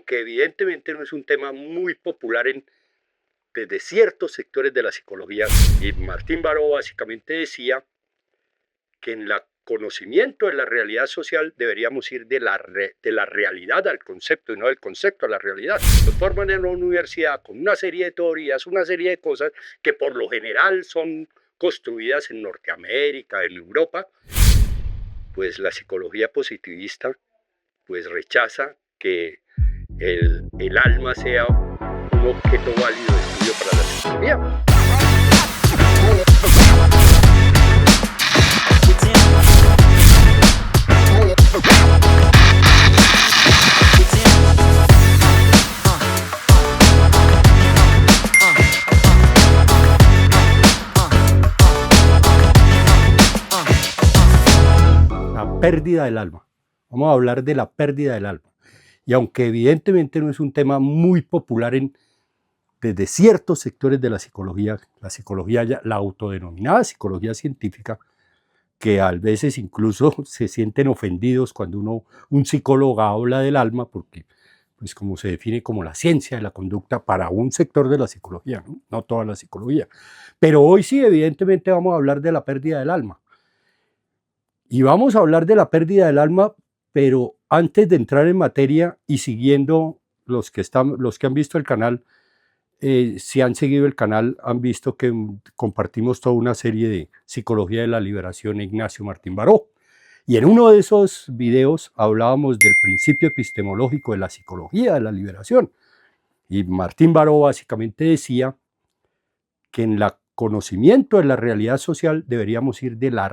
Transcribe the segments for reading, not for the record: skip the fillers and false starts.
aunque evidentemente no es un tema muy popular desde ciertos sectores de la psicología, y Martín Baró básicamente decía que en el conocimiento de la realidad social deberíamos ir de la realidad al concepto y no del concepto a la realidad. Nos forman en una universidad con una serie de teorías, una serie de cosas que por lo general son construidas en Norteamérica, en Europa. Pues la psicología positivista pues rechaza que el alma sea un objeto válido de estudio para la psicología. La pérdida del alma. Vamos a hablar de la pérdida del alma. Y aunque evidentemente no es un tema muy popular desde ciertos sectores de la psicología, la autodenominada psicología científica, que a veces incluso se sienten ofendidos cuando un psicólogo habla del alma, porque pues como se define como la ciencia de la conducta para un sector de la psicología, no toda la psicología. Pero hoy sí, evidentemente vamos a hablar de la pérdida del alma. Y vamos a hablar de la pérdida del alma, pero antes de entrar en materia y siguiendo los que han visto el canal, si han seguido el canal, han visto que compartimos toda una serie de Psicología de la Liberación Ignacio Martín Baró. Y en uno de esos videos hablábamos del principio epistemológico de la psicología de la liberación. Y Martín Baró básicamente decía que en el conocimiento de la realidad social deberíamos ir de la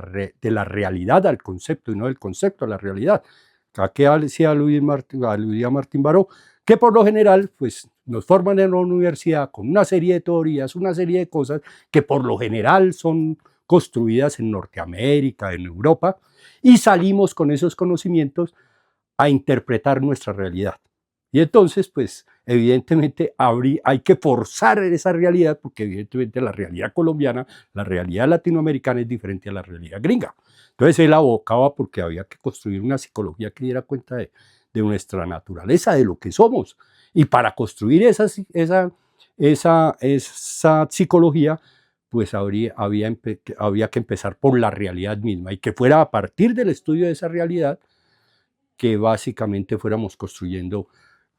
realidad al concepto y no del concepto a la realidad. ¿A qué aludía Martín Baró? Que por lo general pues, nos forman en la universidad con una serie de teorías, una serie de cosas que por lo general son construidas en Norteamérica, en Europa, y salimos con esos conocimientos a interpretar nuestra realidad. Y entonces, pues, evidentemente hay que forzar esa realidad, porque evidentemente la realidad colombiana, la realidad latinoamericana es diferente a la realidad gringa. Entonces él abocaba porque había que construir una psicología que diera cuenta de nuestra naturaleza, de lo que somos. Y para construir esa psicología, pues había que empezar por la realidad misma y que fuera a partir del estudio de esa realidad que básicamente fuéramos construyendo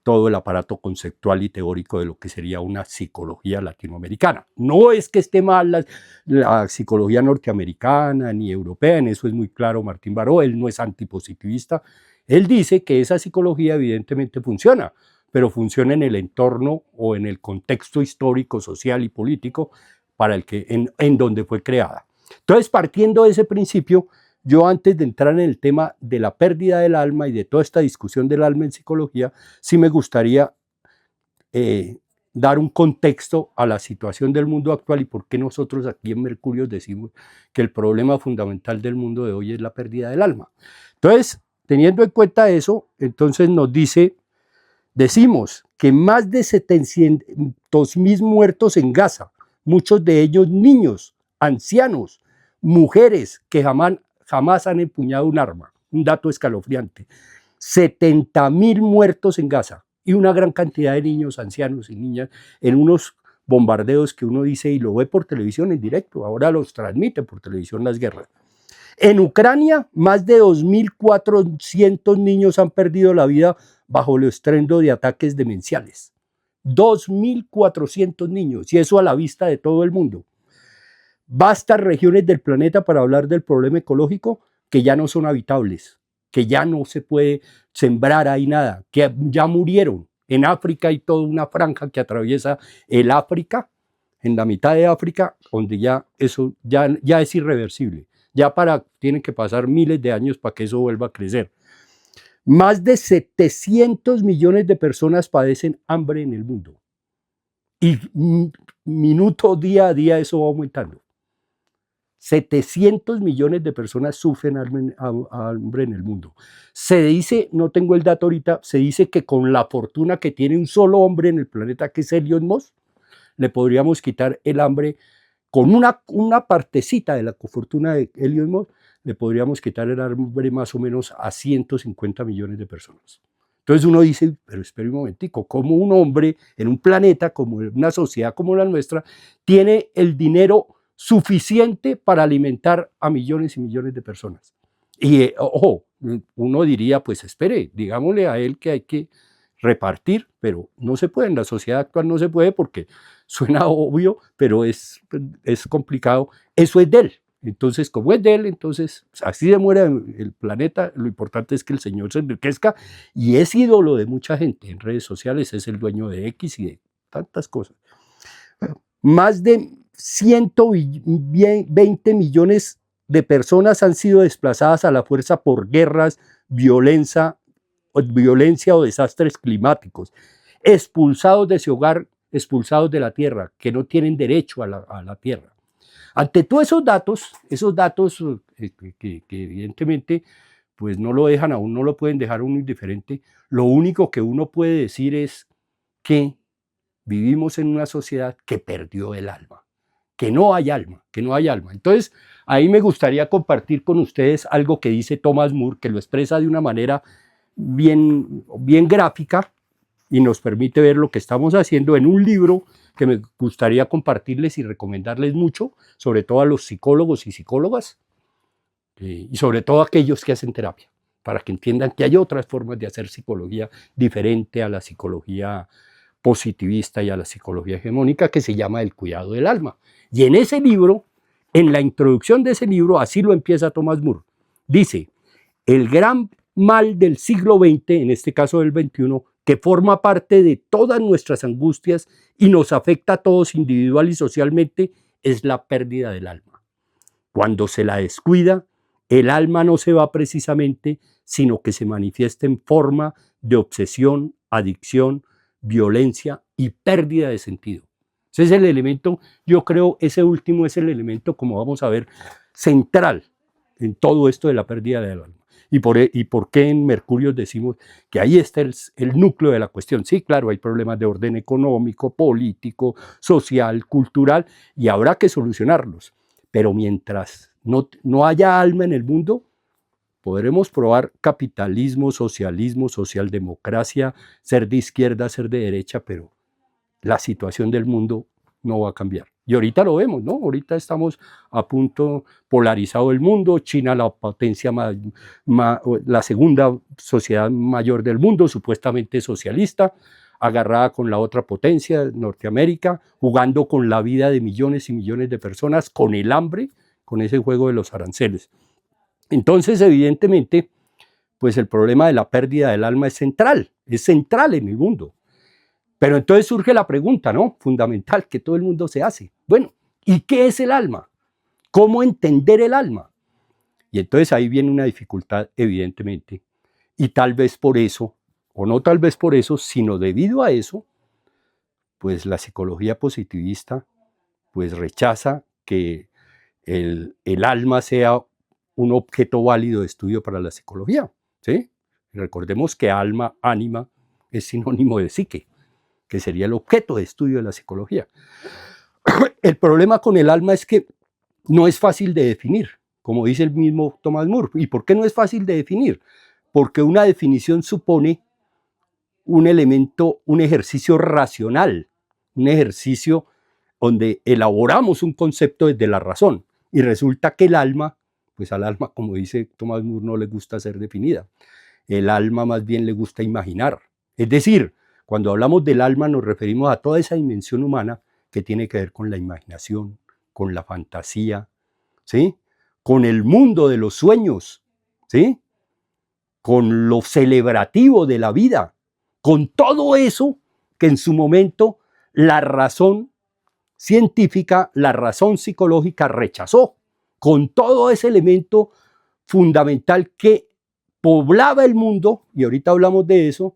todo el aparato conceptual y teórico de lo que sería una psicología latinoamericana. No es que esté mal la psicología norteamericana ni europea, en eso es muy claro Martín Baró, él no es antipositivista, él dice que esa psicología evidentemente funciona, pero funciona en el entorno o en el contexto histórico, social y político en donde fue creada. Entonces, partiendo de ese principio, yo antes de entrar en el tema de la pérdida del alma y de toda esta discusión del alma en psicología, sí me gustaría dar un contexto a la situación del mundo actual y por qué nosotros aquí en Mercurio decimos que el problema fundamental del mundo de hoy es la pérdida del alma. Entonces, teniendo en cuenta eso, entonces decimos que más de 700.000 muertos en Gaza, muchos de ellos niños, ancianos, mujeres que jamás han empuñado un arma, un dato escalofriante. 70.000 muertos en Gaza y una gran cantidad de niños, ancianos y niñas en unos bombardeos que uno dice y lo ve por televisión en directo, ahora los transmite por televisión las guerras. En Ucrania, más de 2.400 niños han perdido la vida bajo el estruendo de ataques demenciales. 2.400 niños, y eso a la vista de todo el mundo. Vastas regiones del planeta para hablar del problema ecológico que ya no son habitables, que ya no se puede sembrar ahí nada, que ya murieron. En África hay toda una franja que atraviesa el África, en la mitad de África, donde ya eso ya es irreversible. Tienen que pasar miles de años para que eso vuelva a crecer. Más de 700 millones de personas padecen hambre en el mundo. Y día a día eso va aumentando. 700 millones de personas sufren hambre en el mundo. Se dice, no tengo el dato ahorita, se dice que con la fortuna que tiene un solo hombre en el planeta, que es Elon Musk, le podríamos quitar el hambre con una partecita de la fortuna de Elon Musk, le podríamos quitar el hambre más o menos a 150 millones de personas. Entonces uno dice, pero espera un momentico, ¿cómo un hombre en un planeta, como una sociedad como la nuestra, tiene el dinero suficiente para alimentar a millones y millones de personas? Y ojo, uno diría, pues espere, digámosle a él que hay que repartir, pero no se puede, en la sociedad actual no se puede porque suena obvio, pero es complicado. Eso es de él. Entonces, como es de él, entonces así se muere el planeta. Lo importante es que el Señor se enriquezca y es ídolo de mucha gente en redes sociales, es el dueño de X y de tantas cosas. Más de 120 millones de personas han sido desplazadas a la fuerza por guerras, violencia o desastres climáticos, expulsados de su hogar, expulsados de la tierra, que no tienen derecho a la tierra. Ante todos esos datos que evidentemente pues no lo dejan a uno, no lo pueden dejar a uno indiferente, lo único que uno puede decir es que vivimos en una sociedad que perdió el alma, que no hay alma, que no hay alma. Entonces, ahí me gustaría compartir con ustedes algo que dice Thomas More, que lo expresa de una manera bien gráfica y nos permite ver lo que estamos haciendo en un libro que me gustaría compartirles y recomendarles mucho, sobre todo a los psicólogos y psicólogas, y sobre todo a aquellos que hacen terapia, para que entiendan que hay otras formas de hacer psicología diferente a la psicología positivista y a la psicología hegemónica, que se llama El cuidado del alma. Y en ese libro, en la introducción de ese libro, así lo empieza Thomas More. Dice, el gran mal del siglo XX, en este caso del XXI, que forma parte de todas nuestras angustias y nos afecta a todos individual y socialmente, es la pérdida del alma. Cuando se la descuida, el alma no se va precisamente, sino que se manifiesta en forma de obsesión, adicción, violencia y pérdida de sentido. Ese es el elemento, yo creo, ese último es el elemento, como vamos a ver, central en todo esto de la pérdida del alma. ¿Y por qué en Mercurio decimos que ahí está el núcleo de la cuestión? Sí, claro, hay problemas de orden económico, político, social, cultural, y habrá que solucionarlos. Pero mientras no haya alma en el mundo, podremos probar capitalismo, socialismo, socialdemocracia, ser de izquierda, ser de derecha, pero la situación del mundo no va a cambiar. Y ahorita lo vemos, ¿no? Ahorita estamos a punto polarizado el mundo, China la potencia la segunda sociedad mayor del mundo, supuestamente socialista, agarrada con la otra potencia, Norteamérica, jugando con la vida de millones y millones de personas, con el hambre, con ese juego de los aranceles. Entonces, evidentemente, pues el problema de la pérdida del alma es central en el mundo. Pero entonces surge la pregunta, ¿no? Fundamental, que todo el mundo se hace. Bueno, ¿y qué es el alma? ¿Cómo entender el alma? Y entonces ahí viene una dificultad, evidentemente. Y tal vez por eso, o no tal vez por eso, sino debido a eso, pues la psicología positivista pues rechaza que el alma sea un objeto válido de estudio para la psicología, ¿sí? Recordemos que alma, ánima, es sinónimo de psique, que sería el objeto de estudio de la psicología. El problema con el alma es que no es fácil de definir, como dice el mismo Thomas More. ¿Y por qué no es fácil de definir? Porque una definición supone un elemento, un ejercicio racional, un ejercicio donde elaboramos un concepto desde la razón. Y resulta que el alma, pues al alma, como dice Thomas More, no le gusta ser definida. El alma más bien le gusta imaginar. Es decir, cuando hablamos del alma nos referimos a toda esa dimensión humana que tiene que ver con la imaginación, con la fantasía, ¿sí? Con el mundo de los sueños, ¿sí? Con lo celebrativo de la vida, con todo eso que en su momento la razón científica, la razón psicológica rechazó, con todo ese elemento fundamental que poblaba el mundo, y ahorita hablamos de eso,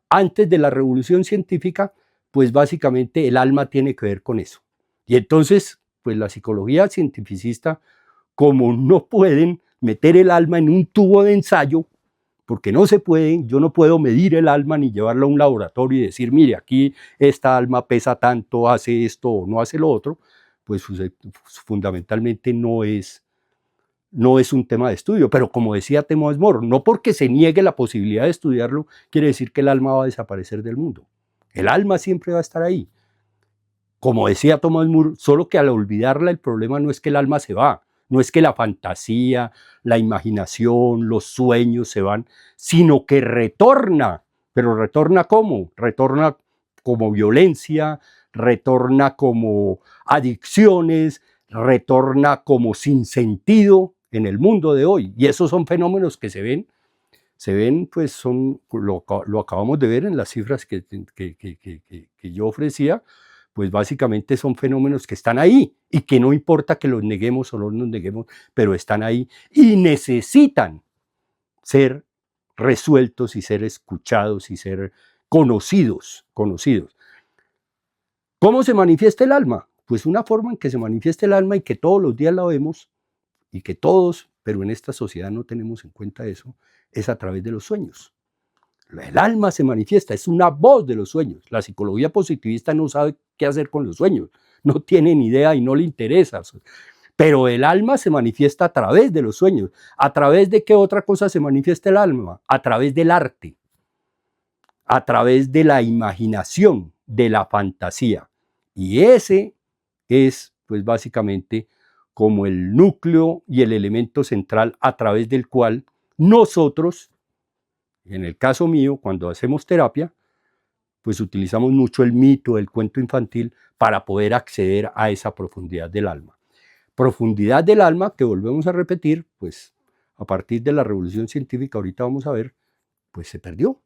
antes de la revolución científica, pues básicamente el alma tiene que ver con eso. Y entonces, pues la psicología cientificista, como no pueden meter el alma en un tubo de ensayo, porque no se pueden, yo no puedo medir el alma ni llevarla a un laboratorio y decir, mire, aquí esta alma pesa tanto, hace esto o no hace lo otro, pues fundamentalmente no es no es un tema de estudio, pero como decía Thomas More, no porque se niegue la posibilidad de estudiarlo, quiere decir que el alma va a desaparecer del mundo. El alma siempre va a estar ahí. Como decía Thomas More, solo que al olvidarla el problema no es que el alma se va, no es que la fantasía, la imaginación, los sueños se van, sino que retorna. ¿Pero retorna cómo? Retorna como violencia, retorna como adicciones, retorna como sinsentido en el mundo de hoy. Y esos son fenómenos que se ven pues lo acabamos de ver en las cifras que yo ofrecía, pues básicamente son fenómenos que están ahí y que no importa que los neguemos o no nos neguemos, pero están ahí y necesitan ser resueltos y ser escuchados y ser conocidos. ¿Cómo se manifiesta el alma? Pues una forma en que se manifiesta el alma y que todos los días la vemos y que todos, pero en esta sociedad no tenemos en cuenta eso, es a través de los sueños. El alma se manifiesta, es una voz de los sueños. La psicología positivista no sabe qué hacer con los sueños, no tiene ni idea y no le interesa. Pero el alma se manifiesta a través de los sueños. ¿A través de qué otra cosa se manifiesta el alma? A través del arte, a través de la imaginación, de la fantasía. Y ese es, pues básicamente, como el núcleo y el elemento central a través del cual nosotros, en el caso mío, cuando hacemos terapia, pues utilizamos mucho el mito, el cuento infantil, para poder acceder a esa profundidad del alma. Profundidad del alma que volvemos a repetir, pues a partir de la revolución científica, ahorita vamos a ver, pues se perdió.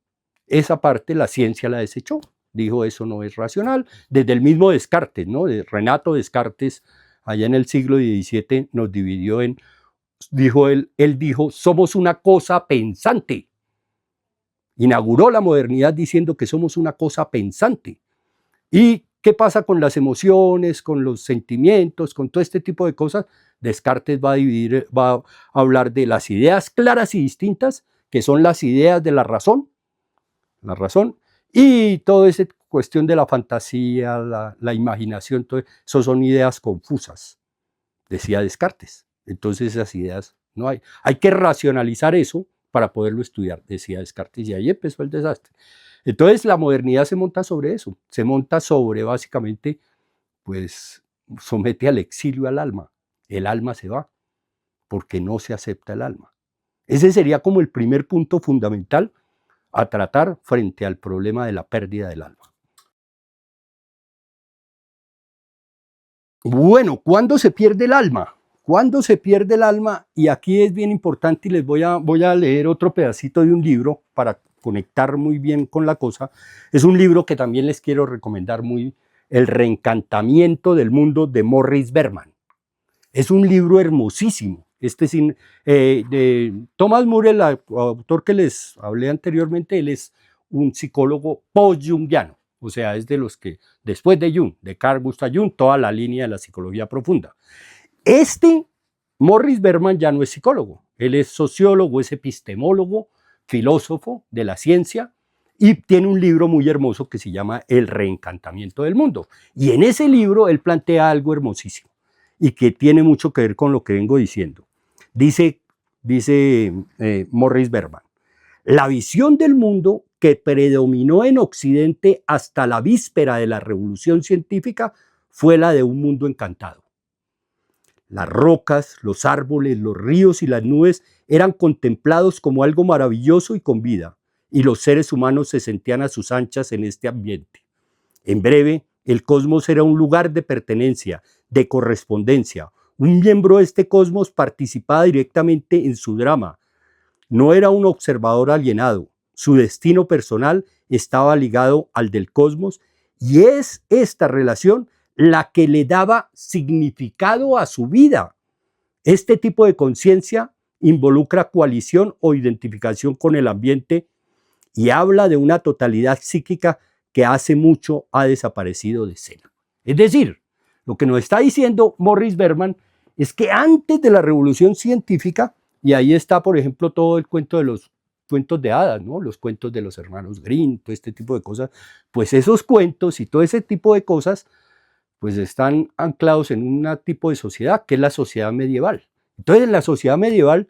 Esa parte la ciencia la desechó. Dijo, eso no es racional. Desde el mismo Descartes, ¿no? De Renato Descartes, allá en el siglo XVII, nos dividió en, dijo él dijo, somos una cosa pensante. Inauguró la modernidad diciendo que somos una cosa pensante. ¿Y qué pasa con las emociones, con los sentimientos, con todo este tipo de cosas? Descartes va a hablar de las ideas claras y distintas, que son las ideas de la razón, y toda esa cuestión de la fantasía, la imaginación, todo eso son ideas confusas, decía Descartes. Entonces esas ideas no hay. Hay que racionalizar eso para poderlo estudiar, decía Descartes, y ahí empezó el desastre. Entonces la modernidad se monta sobre eso, se monta sobre básicamente, pues somete al exilio al alma. El alma se va porque no se acepta el alma. Ese sería como el primer punto fundamental a tratar frente al problema de la pérdida del alma. Bueno, ¿cuándo se pierde el alma? ¿Cuándo se pierde el alma? Y aquí es bien importante y les voy a leer otro pedacito de un libro para conectar muy bien con la cosa. Es un libro que también les quiero recomendar muy, El reencantamiento del mundo de Morris Berman. Es un libro hermosísimo. De Thomas More, el autor que les hablé anteriormente, él es un psicólogo post-jungiano, o sea, es de los que, después de Jung, de Carl Gustav Jung, toda la línea de la psicología profunda. Morris Berman ya no es psicólogo, él es sociólogo, es epistemólogo, filósofo de la ciencia, y tiene un libro muy hermoso que se llama El reencantamiento del mundo. Y en ese libro él plantea algo hermosísimo y que tiene mucho que ver con lo que vengo diciendo. Dice Morris Berman, la visión del mundo que predominó en Occidente hasta la víspera de la revolución científica fue la de un mundo encantado. Las rocas, los árboles, los ríos y las nubes eran contemplados como algo maravilloso y con vida, y los seres humanos se sentían a sus anchas en este ambiente. En breve, el cosmos era un lugar de pertenencia, de correspondencia. Un miembro de este cosmos participaba directamente en su drama. No era un observador alienado. Su destino personal estaba ligado al del cosmos, y es esta relación la que le daba significado a su vida. Este tipo de conciencia involucra coalición o identificación con el ambiente y habla de una totalidad psíquica que hace mucho ha desaparecido de escena. Es decir, lo que nos está diciendo Morris Berman es que antes de la revolución científica, y ahí está, por ejemplo, todo el cuento de los cuentos de hadas, ¿no? Los cuentos de los hermanos Grimm, todo este tipo de cosas, pues esos cuentos y todo ese tipo de cosas, pues están anclados en un tipo de sociedad que es la sociedad medieval. Entonces en la sociedad medieval,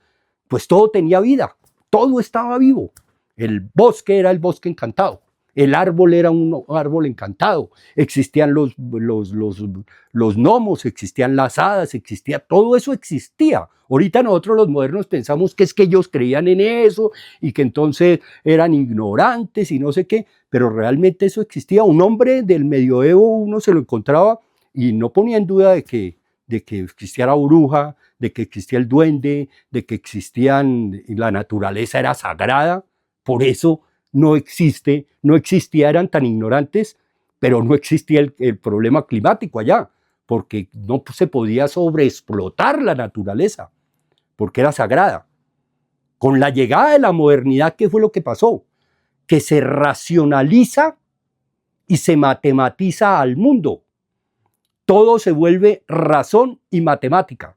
pues todo tenía vida, todo estaba vivo. El bosque era el bosque encantado, el árbol era un árbol encantado, existían los gnomos, existían las hadas, existía, todo eso existía. Ahorita nosotros los modernos pensamos que es que ellos creían en eso y que entonces eran ignorantes y no sé qué, pero realmente eso existía. Un hombre del medioevo uno se lo encontraba y no ponía en duda de que existiera bruja, de que existía el duende, de que la naturaleza era sagrada. Por eso no existía, eran tan ignorantes, pero no existía el problema climático allá, porque no se podía sobreexplotar la naturaleza, porque era sagrada. Con la llegada de la modernidad, ¿qué fue lo que pasó? Que se racionaliza y se matematiza al mundo. Todo se vuelve razón y matemática.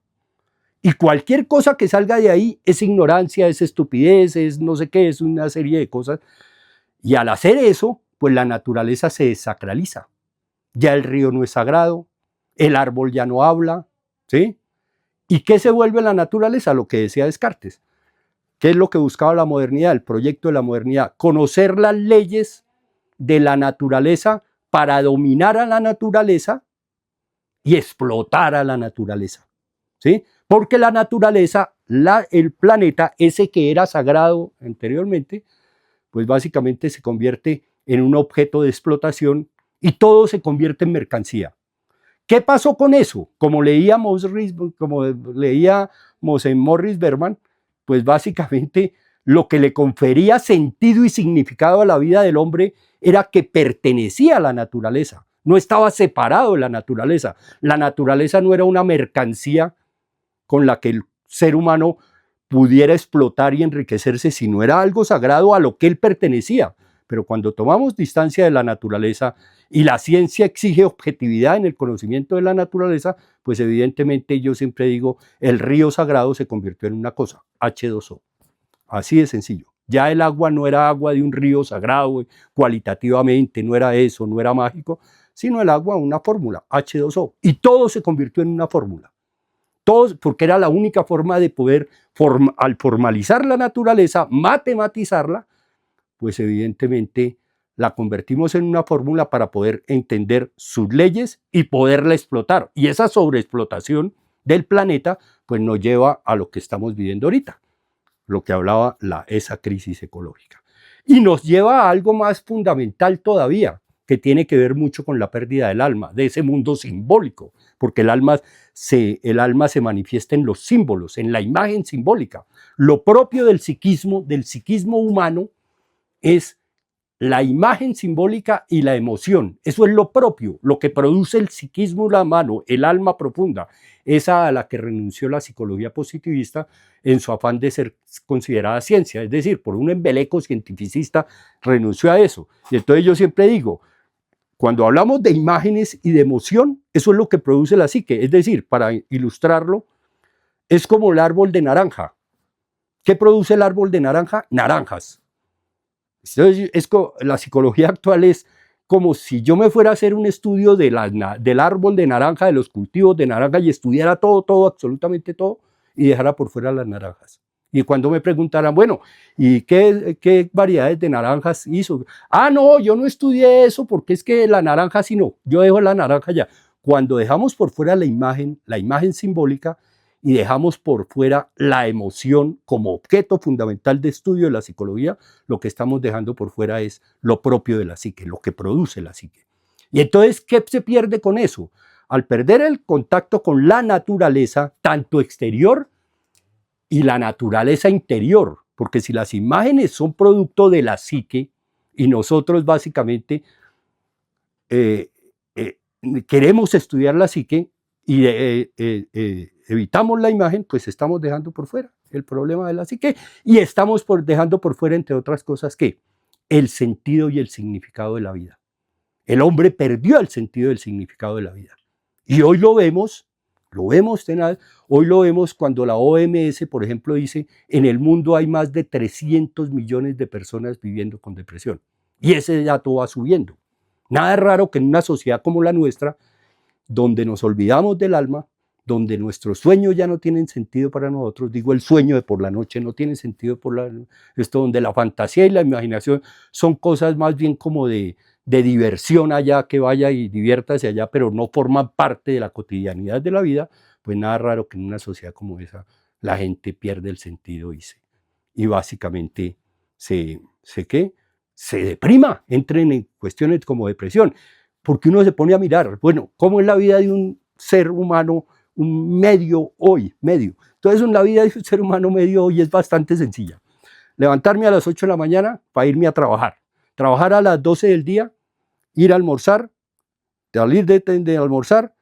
Y cualquier cosa que salga de ahí es ignorancia, es estupidez, es no sé qué, es una serie de cosas. Y al hacer eso, pues la naturaleza se desacraliza. Ya el río no es sagrado, el árbol ya no habla, ¿sí? ¿Y qué se vuelve la naturaleza? Lo que decía Descartes. ¿Qué es lo que buscaba la modernidad, el proyecto de la modernidad? Conocer las leyes de la naturaleza para dominar a la naturaleza y explotar a la naturaleza, ¿sí? Porque la naturaleza, el planeta, ese que era sagrado anteriormente, pues básicamente se convierte en un objeto de explotación y todo se convierte en mercancía. ¿Qué pasó con eso? Como leíamos en Morris Berman, pues básicamente lo que le confería sentido y significado a la vida del hombre era que pertenecía a la naturaleza, no estaba separado de la naturaleza. La naturaleza no era una mercancía con la que el ser humano pudiera explotar y enriquecerse, sino era algo sagrado a lo que él pertenecía. Pero cuando tomamos distancia de la naturaleza y la ciencia exige objetividad en el conocimiento de la naturaleza, pues evidentemente yo siempre digo, el río sagrado se convirtió en una cosa, H2O. Así de sencillo. Ya el agua no era agua de un río sagrado, cualitativamente, no era eso, no era mágico, sino el agua una fórmula, H2O. Y todo se convirtió en una fórmula. Todo, porque era la única forma de poder, al formalizar la naturaleza, matematizarla, pues evidentemente la convertimos en una fórmula para poder entender sus leyes y poderla explotar. Y esa sobreexplotación del planeta, pues nos lleva a lo que estamos viviendo ahorita, lo que hablaba esa crisis ecológica. Y nos lleva a algo más fundamental todavía, que tiene que ver mucho con la pérdida del alma, de ese mundo simbólico, porque el alma se manifiesta en los símbolos, en la imagen simbólica. Lo propio del psiquismo humano, es la imagen simbólica y la emoción. Eso es lo propio, lo que produce el psiquismo humano, el alma profunda, esa a la que renunció la psicología positivista en su afán de ser considerada ciencia. Es decir, por un embeleco cientificista renunció a eso. Y entonces yo siempre digo, cuando hablamos de imágenes y de emoción, eso es lo que produce la psique. Es decir, para ilustrarlo, es como el árbol de naranja. ¿Qué produce el árbol de naranja? Naranjas. Entonces, la psicología actual es como si yo me fuera a hacer un estudio del árbol de naranja, de los cultivos de naranja y estudiara todo, absolutamente todo, y dejara por fuera las naranjas. Y cuando me preguntaran, bueno, ¿y qué variedades de naranjas hizo? Ah, no, yo no estudié eso porque es que la naranja sí no, yo dejo la naranja ya. Cuando dejamos por fuera la imagen simbólica, y dejamos por fuera la emoción como objeto fundamental de estudio de la psicología, lo que estamos dejando por fuera es lo propio de la psique, lo que produce la psique. Y entonces, ¿qué se pierde con eso? Al perder el contacto con la naturaleza, tanto exterior y la naturaleza interior, porque si las imágenes son producto de la psique y nosotros básicamente queremos estudiar la psique y evitamos la imagen, pues estamos dejando por fuera el problema de la psique y estamos dejando por fuera, entre otras cosas, ¿qué? El sentido y el significado de la vida. El hombre perdió el sentido y el significado de la vida. Y hoy lo vemos tenaz, hoy lo vemos cuando la OMS, por ejemplo, dice, en el mundo hay más de 300 millones de personas viviendo con depresión. Y ese dato va subiendo. Nada raro que en una sociedad como la nuestra, donde nos olvidamos del alma, donde nuestros sueños ya no tienen sentido para nosotros, digo el sueño de por la noche no tiene sentido esto donde la fantasía y la imaginación son cosas más bien como de diversión allá, que vaya y diviértase allá, pero no forman parte de la cotidianidad de la vida, pues nada raro que en una sociedad como esa la gente pierde el sentido y básicamente se deprima, entren en cuestiones como depresión, porque uno se pone a mirar, bueno, ¿cómo es la vida de un ser humano, un medio hoy, medio? Entonces la vida de un ser humano medio hoy es bastante sencilla. Levantarme a las 8 de la mañana para irme a trabajar a las 12 del día, ir a almorzar, salir de almorzar,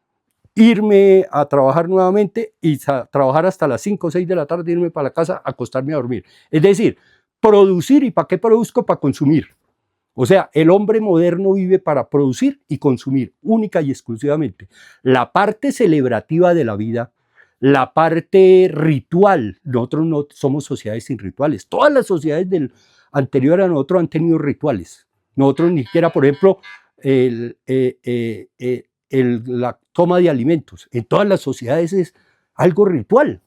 irme a trabajar nuevamente y trabajar hasta las 5 o 6 de la tarde, irme para la casa, acostarme a dormir. Es decir, producir. ¿Y para qué produzco? Para consumir. O sea, el hombre moderno vive para producir y consumir, única y exclusivamente. La parte celebrativa de la vida, la parte ritual, nosotros no somos sociedades sin rituales. Todas las sociedades del anterior a nosotros han tenido rituales. Nosotros ni siquiera, por ejemplo, la toma de alimentos. En todas las sociedades es algo ritual.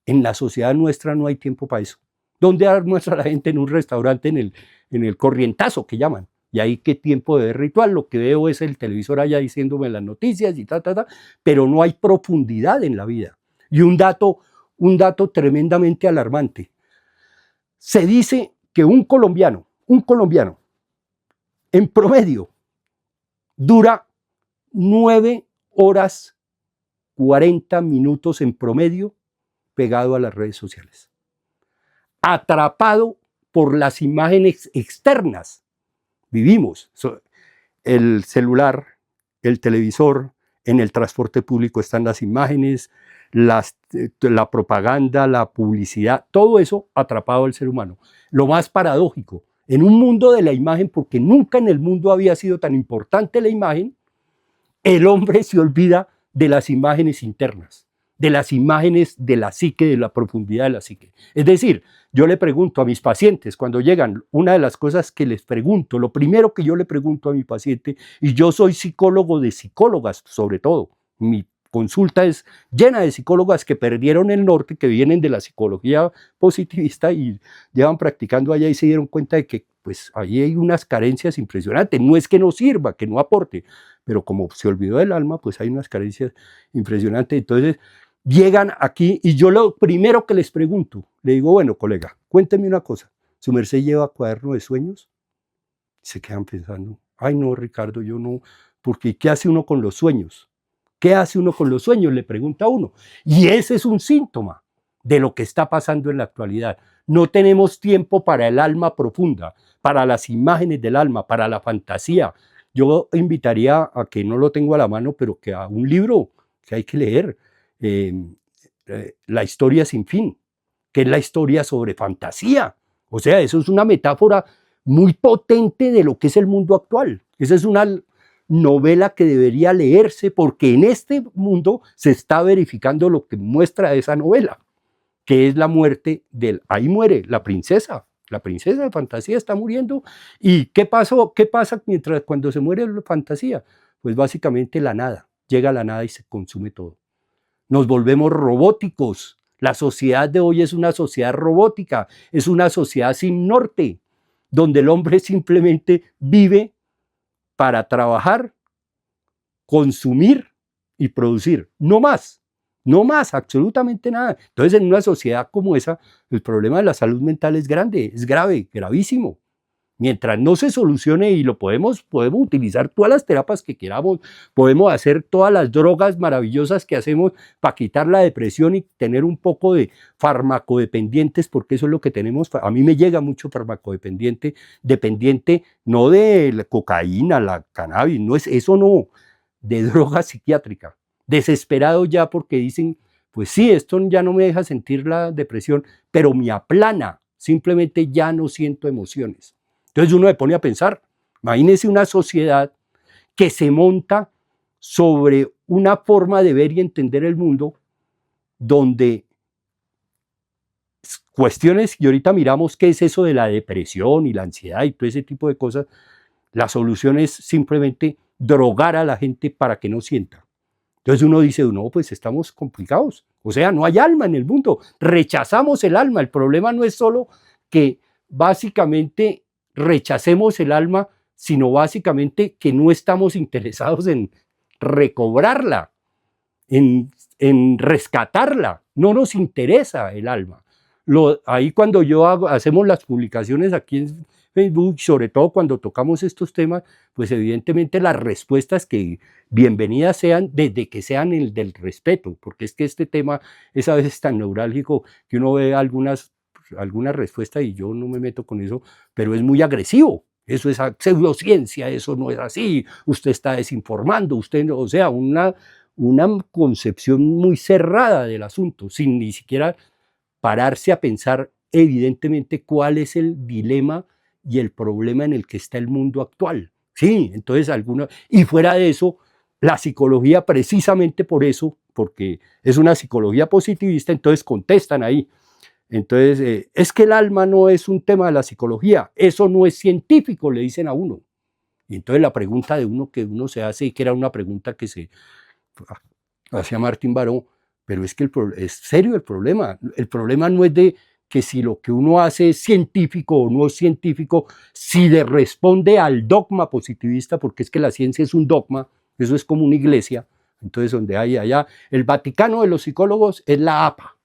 En la sociedad nuestra no hay tiempo para eso. ¿Dónde almuerza la gente? En un restaurante, en el corrientazo que llaman. Y ahí qué tiempo de ver ritual. Lo que veo es el televisor allá diciéndome las noticias y pero no hay profundidad en la vida. Y un dato tremendamente alarmante. Se dice que un colombiano, en promedio, dura 9 horas 40 minutos en promedio pegado a las redes sociales, atrapado por las imágenes externas. Vivimos el celular, el televisor, en el transporte público están las imágenes, la propaganda, la publicidad, todo eso atrapado al ser humano. Lo más paradójico, en un mundo de la imagen, porque nunca en el mundo había sido tan importante la imagen, el hombre se olvida de las imágenes internas, de las imágenes de la psique, de la profundidad de la psique. Es decir, yo le pregunto a mis pacientes, cuando llegan, una de las cosas que les pregunto, lo primero que yo le pregunto a mi paciente, y yo soy psicólogo de psicólogas sobre todo, mi consulta es llena de psicólogas que perdieron el norte, que vienen de la psicología positivista y llevan practicando allá y se dieron cuenta de que pues ahí hay unas carencias impresionantes. No es que no sirva, que no aporte, pero como se olvidó del alma, pues hay unas carencias impresionantes. Entonces llegan aquí y yo lo primero que les pregunto, le digo, bueno, colega, cuénteme una cosa, ¿su merced lleva cuaderno de sueños? Se quedan pensando, ay no, Ricardo, yo no, porque ¿qué hace uno con los sueños? ¿Qué hace uno con los sueños? Le pregunta uno. Y ese es un síntoma de lo que está pasando en la actualidad. No tenemos tiempo para el alma profunda, para las imágenes del alma, para la fantasía. Yo invitaría a que no lo tengo a la mano, pero que a un libro que hay que leer, La historia sin fin, que es la historia sobre fantasía. O sea, eso es una metáfora muy potente de lo que es el mundo actual. Esa es una novela que debería leerse porque en este mundo se está verificando lo que muestra esa novela, que es la muerte ahí muere la princesa de fantasía está muriendo. ¿Y qué pasó? ¿Qué pasa cuando se muere la fantasía? Pues básicamente la nada, llega la nada y se consume todo. Nos volvemos robóticos. La sociedad de hoy es una sociedad robótica, es una sociedad sin norte, donde el hombre simplemente vive para trabajar, consumir y producir, no más, absolutamente nada. Entonces, en una sociedad como esa, el problema de la salud mental es grande, es grave, gravísimo. Mientras no se solucione y lo podemos utilizar todas las terapias que queramos, podemos hacer todas las drogas maravillosas que hacemos para quitar la depresión y tener un poco de farmacodependientes, porque eso es lo que tenemos. A mí me llega mucho farmacodependiente, dependiente no de la cocaína, la cannabis, no es eso, no, de droga psiquiátrica, desesperado ya porque dicen, pues sí, esto ya no me deja sentir la depresión, pero me aplana, simplemente ya no siento emociones. Entonces uno se pone a pensar, imagínese una sociedad que se monta sobre una forma de ver y entender el mundo donde cuestiones, y ahorita miramos qué es eso de la depresión y la ansiedad y todo ese tipo de cosas, la solución es simplemente drogar a la gente para que no sienta. Entonces uno dice, no, pues estamos complicados. O sea, no hay alma en el mundo. Rechazamos el alma. El problema no es solo que básicamente rechacemos el alma, sino básicamente que no estamos interesados en recobrarla, en rescatarla. No nos interesa el alma. Ahí cuando hacemos las publicaciones aquí en Facebook, sobre todo cuando tocamos estos temas, pues evidentemente las respuestas que bienvenidas sean, desde que sean el del respeto, porque es que este tema es a veces tan neurálgico que uno ve algunas respuestas y yo no me meto con eso, pero es muy agresivo. Eso es pseudociencia, eso no es así, usted está desinformando, o sea, una concepción muy cerrada del asunto, sin ni siquiera pararse a pensar evidentemente cuál es el dilema y el problema en el que está el mundo actual. Sí, entonces y fuera de eso, la psicología precisamente por eso, porque es una psicología positivista, entonces contestan ahí. Entonces, es que el alma no es un tema de la psicología, eso no es científico, le dicen a uno. Y entonces la pregunta de uno que uno se hace, que era una pregunta que se hacía Martín Baró, pero es que es serio el problema no es de que si lo que uno hace es científico o no es científico, si le responde al dogma positivista, porque es que la ciencia es un dogma, eso es como una iglesia, entonces donde hay allá, el Vaticano de los psicólogos es la APA,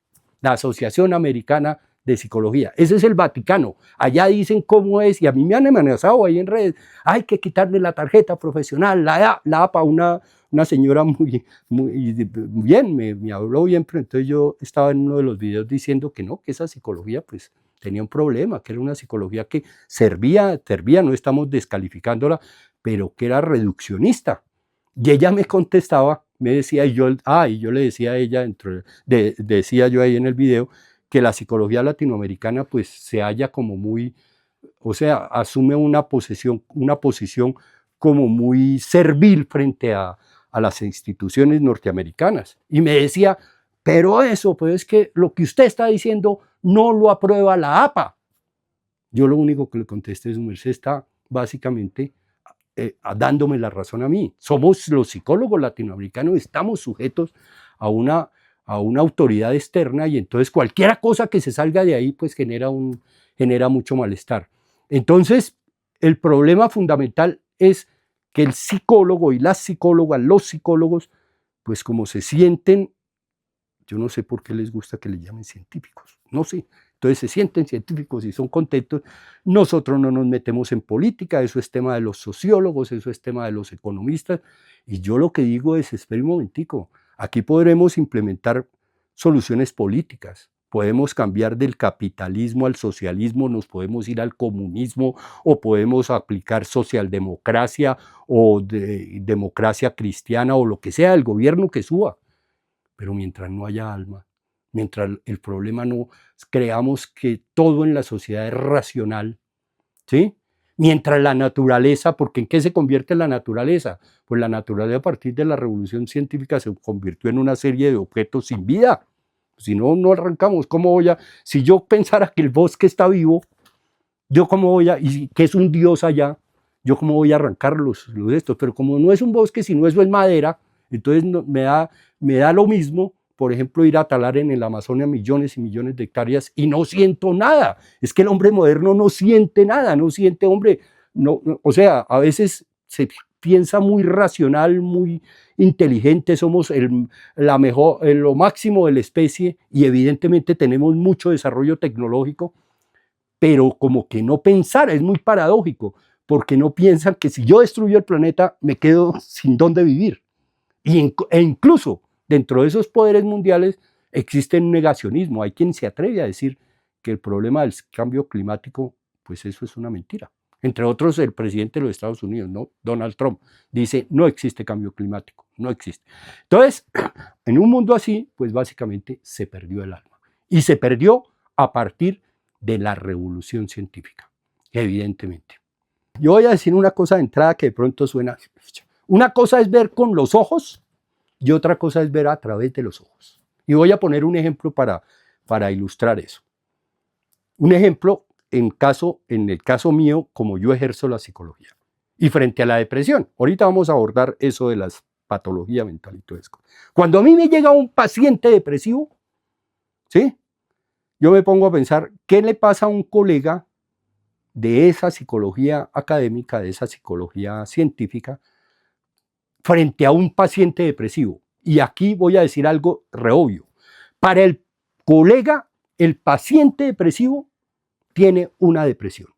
la Asociación Americana de Psicología, ese es el Vaticano, allá dicen cómo es, y a mí me han amenazado ahí en redes, hay que quitarle la tarjeta profesional, la APA, una señora muy bien, me habló bien, pero entonces yo estaba en uno de los videos diciendo que no, que esa psicología pues tenía un problema, que era una psicología que servía, no estamos descalificándola, pero que era reduccionista. Y ella me contestaba, me decía, y yo le decía a ella, decía yo ahí en el video, que la psicología latinoamericana pues se halla como muy, o sea, asume una posición como muy servil frente a las instituciones norteamericanas. Y me decía, pero eso, pues es que lo que usted está diciendo no lo aprueba la APA. Yo lo único que le contesté es, su merced está básicamente dándome la razón a mí. Somos los psicólogos latinoamericanos, estamos sujetos a una autoridad externa y entonces cualquier cosa que se salga de ahí pues genera mucho malestar. Entonces, el problema fundamental es que el psicólogo y las psicólogas, los psicólogos, pues como se sienten, yo no sé por qué les gusta que les llamen científicos, no sé, entonces se sienten científicos y son contentos, nosotros no nos metemos en política, eso es tema de los sociólogos, eso es tema de los economistas, y yo lo que digo es, espera un momentico, aquí podremos implementar soluciones políticas, podemos cambiar del capitalismo al socialismo, nos podemos ir al comunismo o podemos aplicar socialdemocracia o democracia cristiana o lo que sea, el gobierno que suba. Pero mientras no haya alma, mientras el problema no creamos que todo en la sociedad es racional, ¿sí? Mientras la naturaleza, porque ¿en qué se convierte la naturaleza? Pues la naturaleza a partir de la revolución científica se convirtió en una serie de objetos sin vida. Si no, no arrancamos. ¿Cómo si yo pensara que el bosque está vivo, yo cómo y que es un dios allá, yo cómo voy a arrancar los estos? Pero como no es un bosque, sino eso es madera, entonces me da lo mismo, por ejemplo, ir a talar en el Amazonia millones y millones de hectáreas y no siento nada. Es que el hombre moderno no siente nada, no siente, hombre, o sea, a veces se piensa muy racional, muy inteligente, somos lo máximo de la especie y evidentemente tenemos mucho desarrollo tecnológico, pero como que no pensar, es muy paradójico, porque no piensan que si yo destruyo el planeta me quedo sin dónde vivir. E incluso dentro de esos poderes mundiales existe un negacionismo. Hay quien se atreve a decir que el problema del cambio climático, pues eso es una mentira. Entre otros, el presidente de los Estados Unidos, ¿no? Donald Trump, dice, no existe cambio climático, no existe. Entonces, en un mundo así, pues básicamente se perdió el alma. Y se perdió a partir de la revolución científica, evidentemente. Yo voy a decir una cosa de entrada que de pronto suena. Una cosa es ver con los ojos y otra cosa es ver a través de los ojos. Y voy a poner un ejemplo para ilustrar eso. Un ejemplo en el caso mío, como yo ejerzo la psicología. Y frente a la depresión. Ahorita vamos a abordar eso de las patología mental y todo eso. Cuando a mí me llega un paciente depresivo, ¿sí? Yo me pongo a pensar, ¿qué le pasa a un colega de esa psicología académica, de esa psicología científica, frente a un paciente depresivo? Y aquí voy a decir algo re obvio. Para el colega, el paciente depresivo tiene una depresión.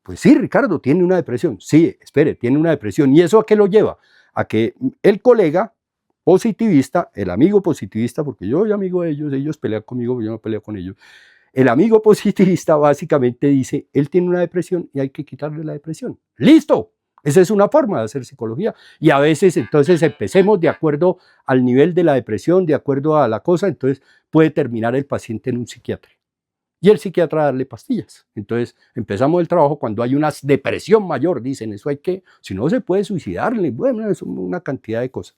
Pues sí, Ricardo, tiene una depresión. Sí, espere, tiene una depresión. ¿Y eso a qué lo lleva? A que el colega positivista, el amigo positivista, porque yo soy amigo de ellos pelean conmigo, yo no peleo con ellos. El amigo positivista básicamente dice, él tiene una depresión y hay que quitarle la depresión. ¡Listo! Esa es una forma de hacer psicología. Y a veces entonces empecemos de acuerdo al nivel de la depresión, de acuerdo a la cosa, entonces puede terminar el paciente en un psiquiatra. Y el psiquiatra darle pastillas. Entonces empezamos el trabajo cuando hay una depresión mayor, dicen, eso hay que, si no se puede suicidarle, bueno, es una cantidad de cosas.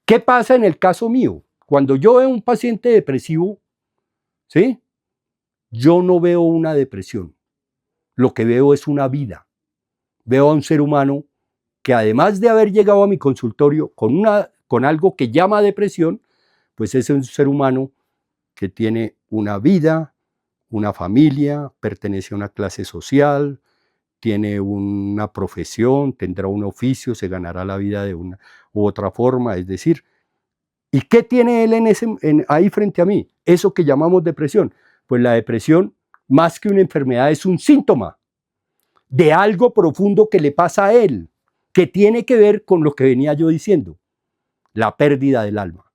¿Qué pasa en el caso mío? Cuando yo veo un paciente depresivo, ¿sí? Yo no veo una depresión, lo que veo es una vida. Veo a un ser humano que además de haber llegado a mi consultorio con algo que llama depresión, pues es un ser humano que tiene una vida, una familia, pertenece a una clase social, tiene una profesión, tendrá un oficio, se ganará la vida de una u otra forma, es decir, ¿y qué tiene él ahí frente a mí? Eso que llamamos depresión. Pues la depresión, más que una enfermedad, es un síntoma de algo profundo que le pasa a él, que tiene que ver con lo que venía yo diciendo, la pérdida del alma.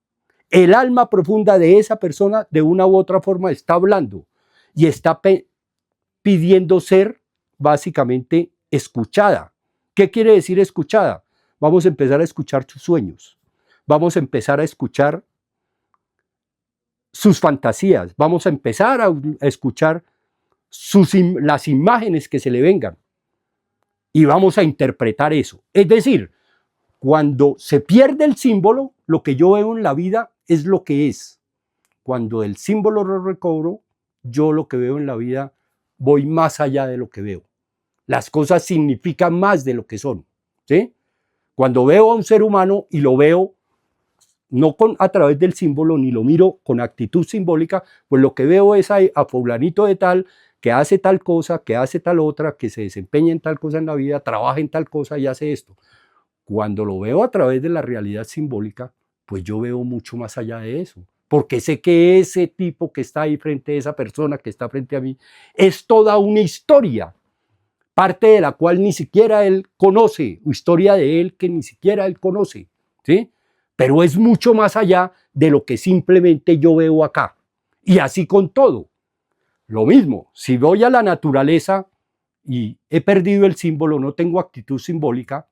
El alma profunda de esa persona, de una u otra forma, está hablando y está pidiendo ser básicamente escuchada. ¿Qué quiere decir escuchada? Vamos a empezar a escuchar sus sueños, vamos a empezar a escuchar sus fantasías, vamos a empezar a escuchar las imágenes que se le vengan y vamos a interpretar eso. Es decir, cuando se pierde el símbolo, lo que yo veo en la vida es lo que es. Cuando el símbolo lo recobro, yo lo que veo en la vida voy más allá de lo que veo. Las cosas significan más de lo que son, ¿sí? Cuando veo a un ser humano y lo veo no a través del símbolo, ni lo miro con actitud simbólica, pues lo que veo es a fulanito de tal, que hace tal cosa, que hace tal otra, que se desempeña en tal cosa en la vida, trabaja en tal cosa y hace esto. Cuando lo veo a través de la realidad simbólica, pues yo veo mucho más allá de eso, porque sé que ese tipo que está ahí frente a esa persona que está frente a mí, es toda una historia, parte de la cual ni siquiera él conoce, historia de él que ni siquiera él conoce, ¿sí? Pero es mucho más allá de lo que simplemente yo veo acá. Y así con todo. Lo mismo, si voy a la naturaleza y he perdido el símbolo, no tengo actitud simbólica,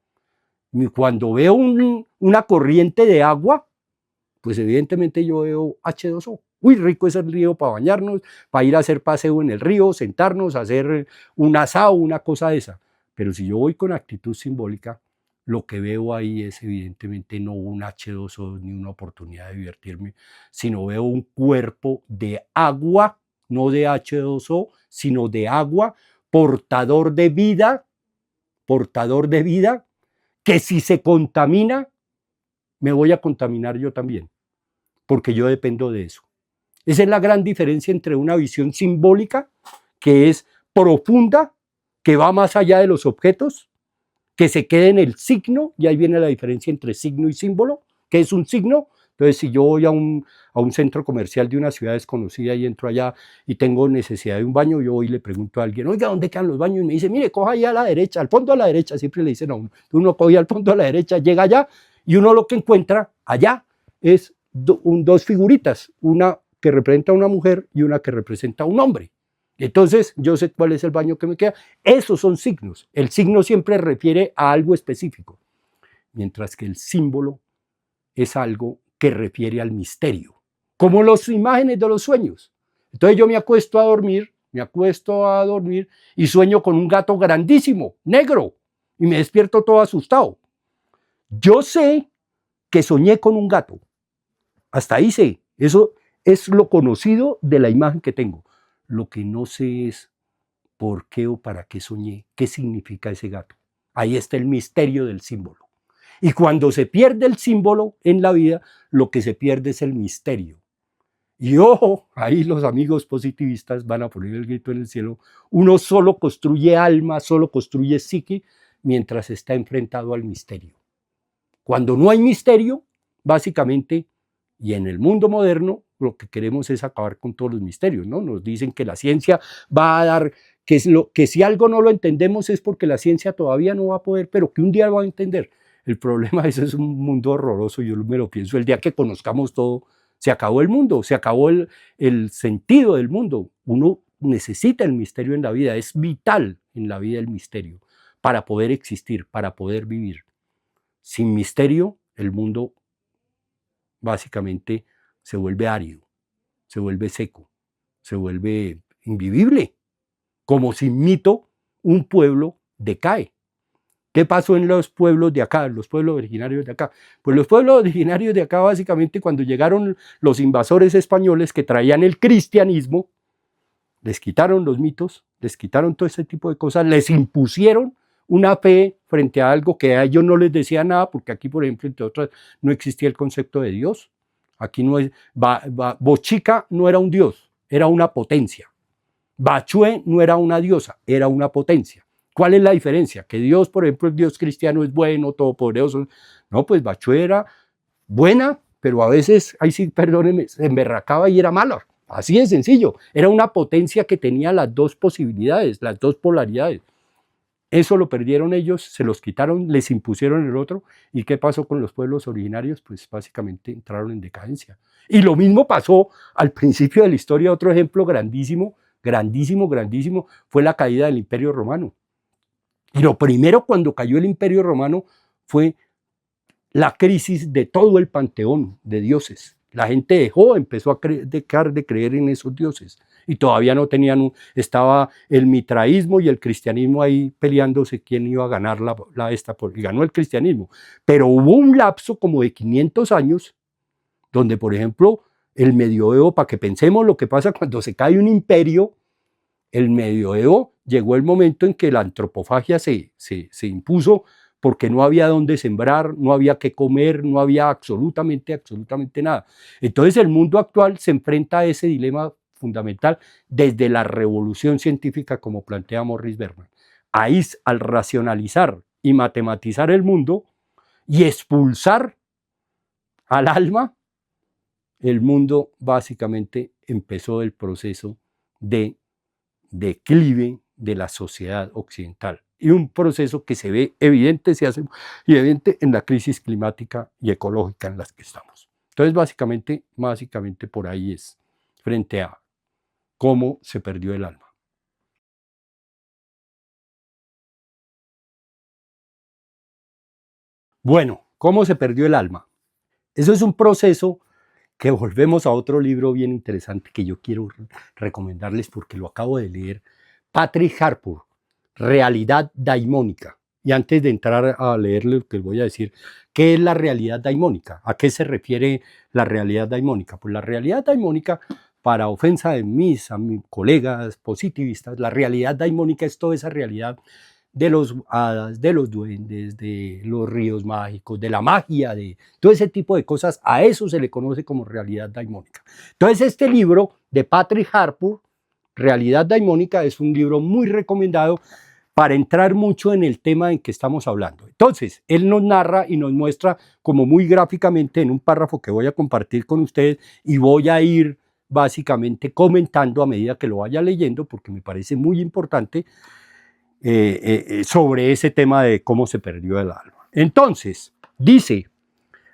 cuando veo una corriente de agua, pues evidentemente yo veo H2O. Uy, rico es el río para bañarnos, para ir a hacer paseo en el río, sentarnos, hacer un asado, una cosa de esa. Pero si yo voy con actitud simbólica, lo que veo ahí es evidentemente no un H2O ni una oportunidad de divertirme, sino veo un cuerpo de agua, no de H2O, sino de agua, portador de vida, que si se contamina, me voy a contaminar yo también, porque yo dependo de eso. Esa es la gran diferencia entre una visión simbólica, que es profunda, que va más allá de los objetos, que se quede en el signo, y ahí viene la diferencia entre signo y símbolo, que es un signo. Entonces, si yo voy a un centro comercial de una ciudad desconocida y entro allá y tengo necesidad de un baño, yo voy y le pregunto a alguien, oiga, ¿dónde quedan los baños? Y me dice, mire, coja ahí a la derecha, al fondo a la derecha, siempre le dicen a uno. Uno coge al fondo a la derecha, llega allá, y uno lo que encuentra allá es dos figuritas, una que representa a una mujer y una que representa a un hombre. Entonces, yo sé cuál es el baño que me queda. Esos son signos. El signo siempre refiere a algo específico, mientras que el símbolo es algo que refiere al misterio, como las imágenes de los sueños. Entonces yo me acuesto a dormir y sueño con un gato grandísimo, negro, y me despierto todo asustado. Yo sé que soñé con un gato. Hasta ahí sé. Eso es lo conocido de la imagen que tengo. Lo que no sé es por qué o para qué soñé, qué significa ese gato. Ahí está el misterio del símbolo. Y cuando se pierde el símbolo en la vida, lo que se pierde es el misterio. Y ojo, ahí los amigos positivistas van a poner el grito en el cielo. Uno solo construye alma, solo construye psique, mientras está enfrentado al misterio. Cuando no hay misterio, básicamente, y en el mundo moderno, lo que queremos es acabar con todos los misterios, ¿no? Nos dicen que la ciencia va a dar, que si algo no lo entendemos es porque la ciencia todavía no va a poder, pero que un día lo va a entender. El problema es que es un mundo horroroso, yo me lo pienso, el día que conozcamos todo, se acabó el mundo, se acabó el sentido del mundo. Uno necesita el misterio en la vida, es vital en la vida el misterio, para poder existir, para poder vivir. Sin misterio, el mundo básicamente se vuelve árido, se vuelve seco, se vuelve invivible. Como sin mito, un pueblo decae. ¿Qué pasó en los pueblos de acá, los pueblos originarios de acá? Pues los pueblos originarios de acá, básicamente, cuando llegaron los invasores españoles que traían el cristianismo, les quitaron los mitos, les quitaron todo ese tipo de cosas, les impusieron una fe frente a algo que a ellos no les decía nada, porque aquí, por ejemplo, entre otras, no existía el concepto de Dios. Aquí no es, Bochica no era un dios, era una potencia. Bachué no era una diosa, era una potencia. ¿Cuál es la diferencia? Que Dios, por ejemplo, el Dios cristiano es bueno, todopoderoso. No, pues Bachué era buena, pero a veces, ahí sí, perdónenme, se emberracaba y era mala. Así de sencillo. Era una potencia que tenía las dos posibilidades, las dos polaridades. Eso lo perdieron ellos, se los quitaron, les impusieron el otro. ¿Y qué pasó con los pueblos originarios? Pues básicamente entraron en decadencia. Y lo mismo pasó al principio de la historia. Otro ejemplo grandísimo, grandísimo, grandísimo, fue la caída del Imperio Romano. Y lo primero cuando cayó el Imperio Romano fue la crisis de todo el panteón de dioses. La gente empezó a dejar de creer en esos dioses. Y todavía no tenían, estaba el mitraísmo y el cristianismo ahí peleándose quién iba a ganar y ganó el cristianismo. Pero hubo un lapso como de 500 años donde, por ejemplo, el medioevo, para que pensemos lo que pasa cuando se cae un imperio, el medioevo llegó el momento en que la antropofagia se impuso porque no había dónde sembrar, no había qué comer, no había absolutamente nada. Entonces el mundo actual se enfrenta a ese dilema fundamental desde la revolución científica, como plantea Morris Berman. Ahí, al racionalizar y matematizar el mundo y expulsar al alma, el mundo básicamente empezó el proceso de declive de la sociedad occidental. Y un proceso que se ve evidente, se hace evidente en la crisis climática y ecológica en la que estamos. Entonces, básicamente por ahí es, frente a cómo se perdió el alma. Bueno, ¿cómo se perdió el alma? Eso es un proceso que volvemos a otro libro bien interesante que yo quiero recomendarles porque lo acabo de leer. Patrick Harpur, Realidad Daimónica. Y antes de entrar a leerle lo que les voy a decir, ¿qué es la realidad daimónica? ¿A qué se refiere la realidad daimónica? Pues la realidad daimónica, para ofensa de mis colegas positivistas, la realidad daimónica es toda esa realidad de los hadas, de los duendes, de los ríos mágicos, de la magia, de todo ese tipo de cosas. A eso se le conoce como realidad daimónica. Entonces este libro de Patrick Harpur, Realidad Daimónica, es un libro muy recomendado para entrar mucho en el tema en que estamos hablando. Entonces, él nos narra y nos muestra como muy gráficamente en un párrafo que voy a compartir con ustedes y voy a ir básicamente comentando a medida que lo vaya leyendo porque me parece muy importante sobre ese tema de cómo se perdió el alma. Entonces, dice,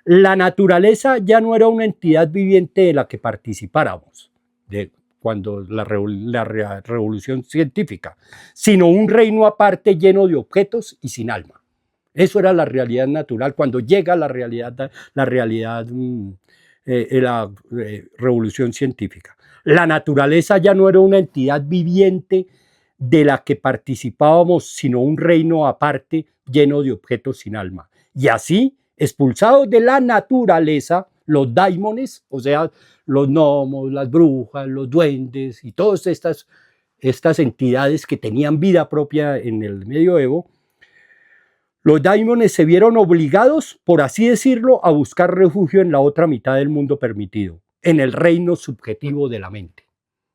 la naturaleza ya no era una entidad viviente de la que participáramos, cuando la revolución científica, sino un reino aparte lleno de objetos y sin alma. Eso era la realidad natural. Cuando llega la revolución científica. La naturaleza ya no era una entidad viviente de la que participábamos, sino un reino aparte lleno de objetos sin alma. Y así, expulsados de la naturaleza, los daimones, o sea, los gnomos, las brujas, los duendes y todas estas entidades que tenían vida propia en el medioevo, los daimones se vieron obligados, por así decirlo, a buscar refugio en la otra mitad del mundo permitido, en el reino subjetivo de la mente.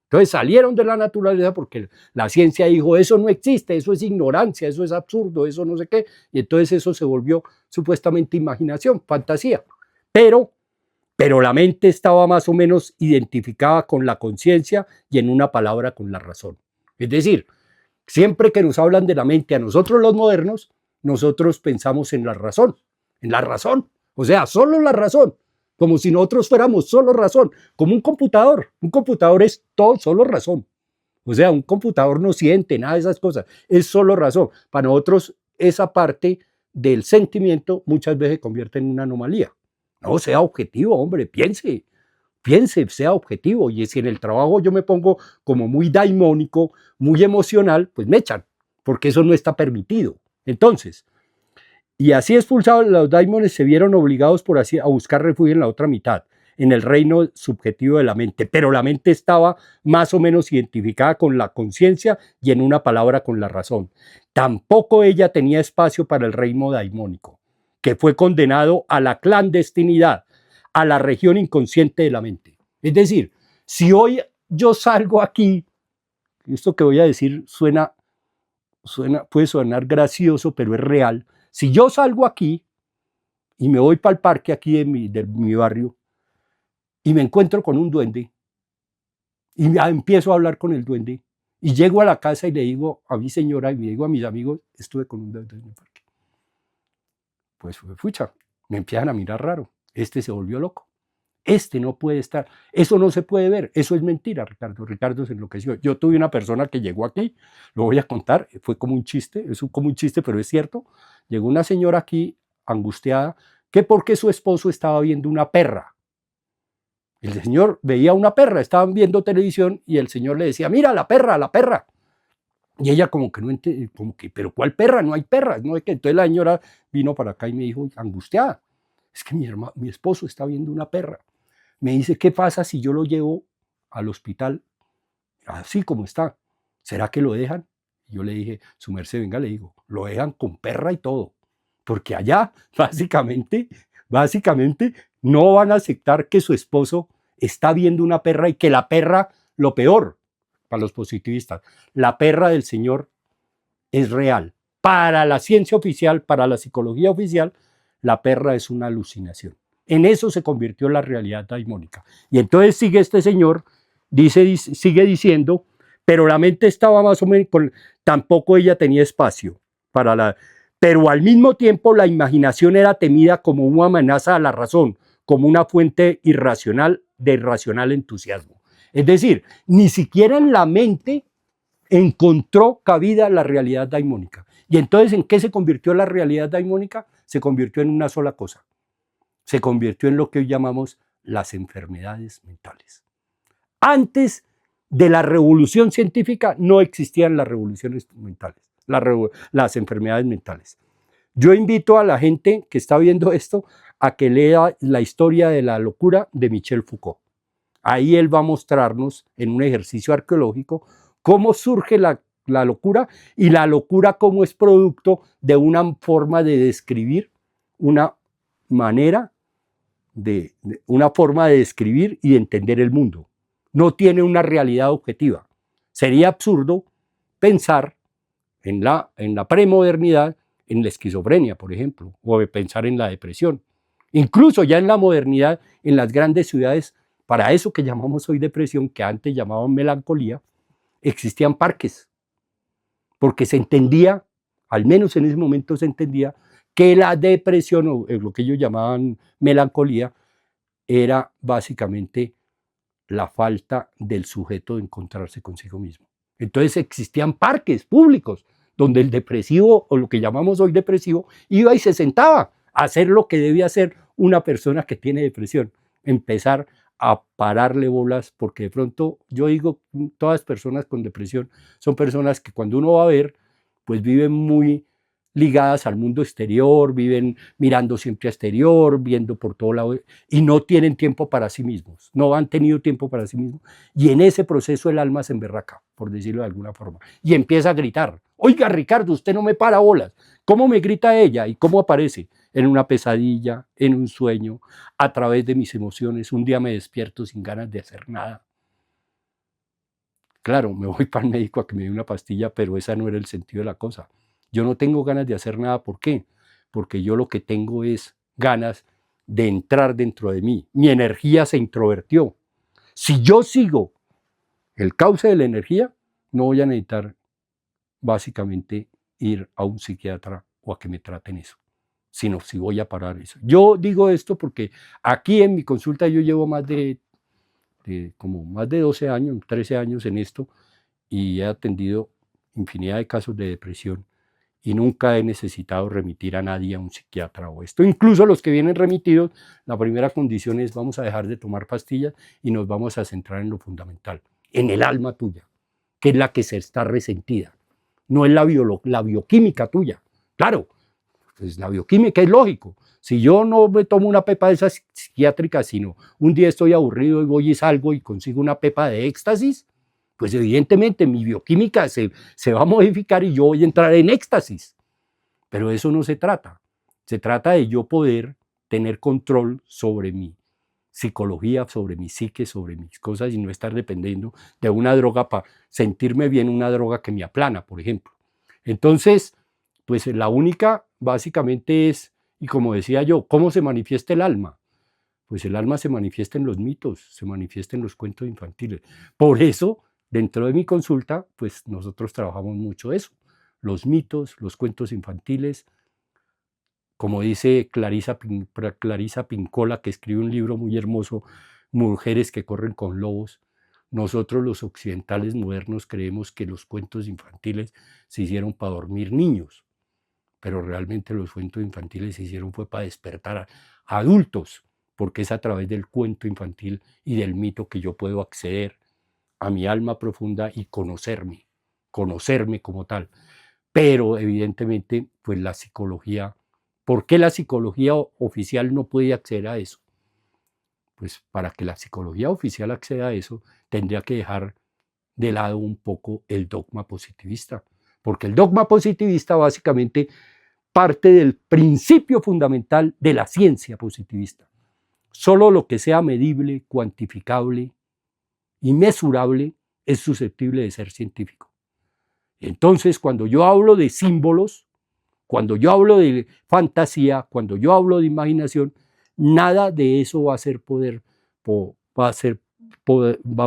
Entonces salieron de la naturaleza porque la ciencia dijo, eso no existe, eso es ignorancia, eso es absurdo, eso no sé qué, y entonces eso se volvió supuestamente imaginación, fantasía. Pero la mente estaba más o menos identificada con la conciencia y en una palabra con la razón. Es decir, siempre que nos hablan de la mente a nosotros los modernos, nosotros pensamos en la razón, o sea, solo la razón, como si nosotros fuéramos solo razón, como un computador es todo solo razón, o sea, un computador no siente nada de esas cosas, es solo razón. Para nosotros esa parte del sentimiento muchas veces se convierte en una anomalía. No, sea objetivo, hombre, piense, sea objetivo. Y si en el trabajo yo me pongo como muy daimónico, muy emocional, pues me echan, porque eso no está permitido. Entonces, y así expulsados, los daimones se vieron obligados por así a buscar refugio en la otra mitad, en el reino subjetivo de la mente. Pero la mente estaba más o menos identificada con la conciencia y en una palabra con la razón. Tampoco ella tenía espacio para el reino daimónico, que fue condenado a la clandestinidad, a la región inconsciente de la mente. Es decir, si hoy yo salgo aquí, esto que voy a decir puede sonar gracioso, pero es real. Si yo salgo aquí y me voy para el parque aquí de mi barrio y me encuentro con un duende y empiezo a hablar con el duende y llego a la casa y le digo a mi señora y le digo a mis amigos, estuve con un duende en el parque. Pues fucha, me empiezan a mirar raro. Este se volvió loco. Este no puede estar. Eso no se puede ver. Eso es mentira, Ricardo. Ricardo se enloqueció. Yo tuve una persona que llegó aquí, lo voy a contar, fue como un chiste, como un chiste, pero es cierto. Llegó una señora aquí angustiada, que porque su esposo estaba viendo una perra. El señor veía una perra, estaban viendo televisión y el señor le decía, mira, la perra, la perra. Y ella como que no entendía, como que, pero ¿cuál perra? No hay perras, no hay que. Entonces la señora vino para acá y me dijo, angustiada, es que mi esposo está viendo una perra. Me dice, ¿qué pasa si yo lo llevo al hospital así como está? ¿Será que lo dejan? Yo le dije, su merced, venga, le digo, lo dejan con perra y todo, porque allá básicamente no van a aceptar que su esposo está viendo una perra y que la perra, lo peor para los positivistas, la perra del Señor es real. Para la ciencia oficial, para la psicología oficial, la perra es una alucinación. En eso se convirtió la realidad daimónica. Y entonces sigue este señor, sigue diciendo, pero la mente estaba más o menos, tampoco ella tenía espacio para pero al mismo tiempo la imaginación era temida como una amenaza a la razón, como una fuente irracional de irracional entusiasmo. Es decir, ni siquiera en la mente encontró cabida la realidad daimónica. Y entonces, ¿en qué se convirtió la realidad daimónica? Se convirtió en una sola cosa. Se convirtió en lo que hoy llamamos las enfermedades mentales. Antes de la revolución científica no existían las revoluciones mentales, las enfermedades mentales. Yo invito a la gente que está viendo esto a que lea la historia de la locura de Michel Foucault. Ahí él va a mostrarnos en un ejercicio arqueológico cómo surge la locura y la locura cómo es producto de una forma de describir, una forma de describir y de entender el mundo. No tiene una realidad objetiva. Sería absurdo pensar en la premodernidad en la esquizofrenia, por ejemplo, o pensar en la depresión. Incluso ya en la modernidad, en las grandes ciudades, para eso que llamamos hoy depresión, que antes llamaban melancolía, existían parques, porque se entendía, al menos en ese momento se entendía, que la depresión, o lo que ellos llamaban melancolía, era básicamente la falta del sujeto de encontrarse consigo mismo. Entonces existían parques públicos donde el depresivo, o lo que llamamos hoy depresivo, iba y se sentaba a hacer lo que debía hacer una persona que tiene depresión, empezar a pararle bolas, porque de pronto yo digo, todas personas con depresión son personas que cuando uno va a ver, pues viven muy ligadas al mundo exterior, viven mirando siempre exterior, viendo por todo lado, y no tienen tiempo para sí mismos, no han tenido tiempo para sí mismos, y en ese proceso el alma se emberraca, por decirlo de alguna forma, y empieza a gritar, Oiga, Ricardo, usted no me para bolas. ¿Cómo me grita ella y cómo aparece? En una pesadilla, en un sueño, a través de mis emociones. Un día me despierto sin ganas de hacer nada. Claro, me voy para el médico a que me dé una pastilla, pero ese no era el sentido de la cosa. Yo no tengo ganas de hacer nada. ¿Por qué? Porque yo lo que tengo es ganas de entrar dentro de mí. Mi energía se introvertió. Si yo sigo el cauce de la energía, no voy a necesitar básicamente ir a un psiquiatra o a que me traten eso, sino si voy a parar eso. Yo digo esto porque aquí en mi consulta yo llevo más de 12 años, 13 años en esto, y he atendido infinidad de casos de depresión y nunca he necesitado remitir a nadie a un psiquiatra o esto. Incluso los que vienen remitidos, la primera condición es vamos a dejar de tomar pastillas y nos vamos a centrar en lo fundamental, en el alma tuya, que es la que se está resentida, no es la bioquímica tuya. Claro, pues la bioquímica es lógico. Si yo no me tomo una pepa de esas psiquiátricas, sino un día estoy aburrido y voy y salgo y consigo una pepa de éxtasis, pues evidentemente mi bioquímica se va a modificar y yo voy a entrar en éxtasis. Pero de eso no se trata. Se trata de yo poder tener control sobre mi psicología, sobre mi psique, sobre mis cosas y no estar dependiendo de una droga para sentirme bien, una droga que me aplana, por ejemplo. Entonces, pues la única básicamente es, y como decía yo, ¿cómo se manifiesta el alma? Pues el alma se manifiesta en los mitos, se manifiesta en los cuentos infantiles. Por eso, dentro de mi consulta, pues nosotros trabajamos mucho eso, los mitos, los cuentos infantiles. Como dice Clarisa Pincola, que escribe un libro muy hermoso, Mujeres que corren con lobos, nosotros los occidentales modernos creemos que los cuentos infantiles se hicieron para dormir niños, pero realmente los cuentos infantiles se hicieron fue para despertar a adultos, porque es a través del cuento infantil y del mito que yo puedo acceder a mi alma profunda y conocerme como tal. Pero evidentemente, pues la psicología, ¿por qué la psicología oficial no puede acceder a eso? Pues para que la psicología oficial acceda a eso, tendría que dejar de lado un poco el dogma positivista, porque el dogma positivista básicamente parte del principio fundamental de la ciencia positivista. Solo lo que sea medible, cuantificable y mesurable es susceptible de ser científico. Entonces, cuando yo hablo de símbolos, cuando yo hablo de fantasía, cuando yo hablo de imaginación, nada de eso va a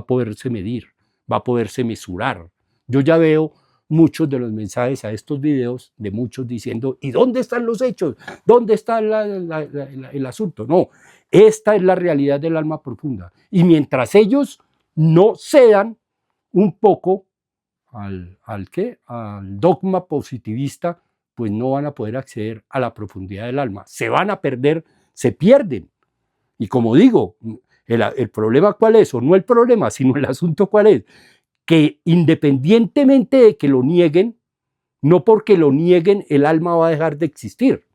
poderse medir, va a poderse mesurar. Yo ya veo muchos de los mensajes a estos videos de muchos diciendo, ¿y dónde están los hechos? ¿Dónde está el asunto? No, esta es la realidad del alma profunda. Y mientras ellos no cedan un poco al dogma positivista, pues no van a poder acceder a la profundidad del alma. Se van a perder, se pierden. Y como digo, el problema ¿cuál es? O no el problema, sino el asunto ¿cuál es? Que independientemente de que lo nieguen, no porque lo nieguen el alma va a dejar de existir.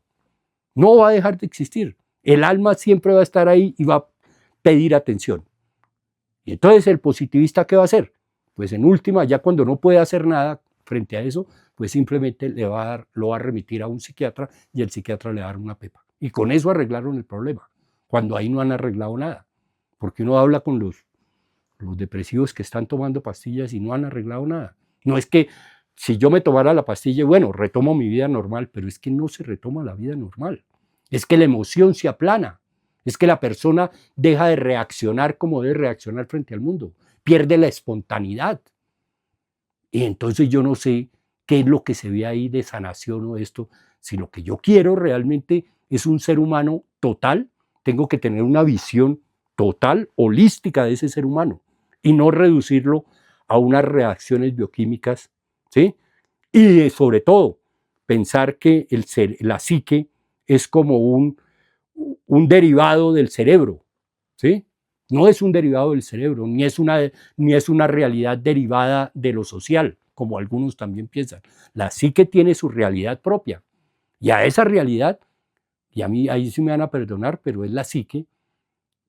No va a dejar de existir. El alma siempre va a estar ahí y va a pedir atención. Y entonces el positivista, ¿qué va a hacer? Pues en última, ya cuando no puede hacer nada frente a eso, pues simplemente lo va a remitir a un psiquiatra y el psiquiatra le va a dar una pepa. Y con eso arreglaron el problema, cuando ahí no han arreglado nada. Porque uno habla con los depresivos que están tomando pastillas y no han arreglado nada. No es que si yo me tomara la pastilla, bueno, retomo mi vida normal, pero es que no se retoma la vida normal. Es que la emoción se aplana. Es que la persona deja de reaccionar como debe reaccionar frente al mundo. Pierde la espontaneidad. Y entonces yo no sé qué es lo que se ve ahí de sanación o esto. Si lo que yo quiero realmente es un ser humano total, tengo que tener una visión total, holística de ese ser humano y no reducirlo a unas reacciones bioquímicas, ¿sí? Y sobre todo, pensar que la psique es como un derivado del cerebro, ¿sí? No es un derivado del cerebro, ni es una realidad derivada de lo social, como algunos también piensan. La psique tiene su realidad propia, y a esa realidad, y a mí ahí sí me van a perdonar, pero es la psique,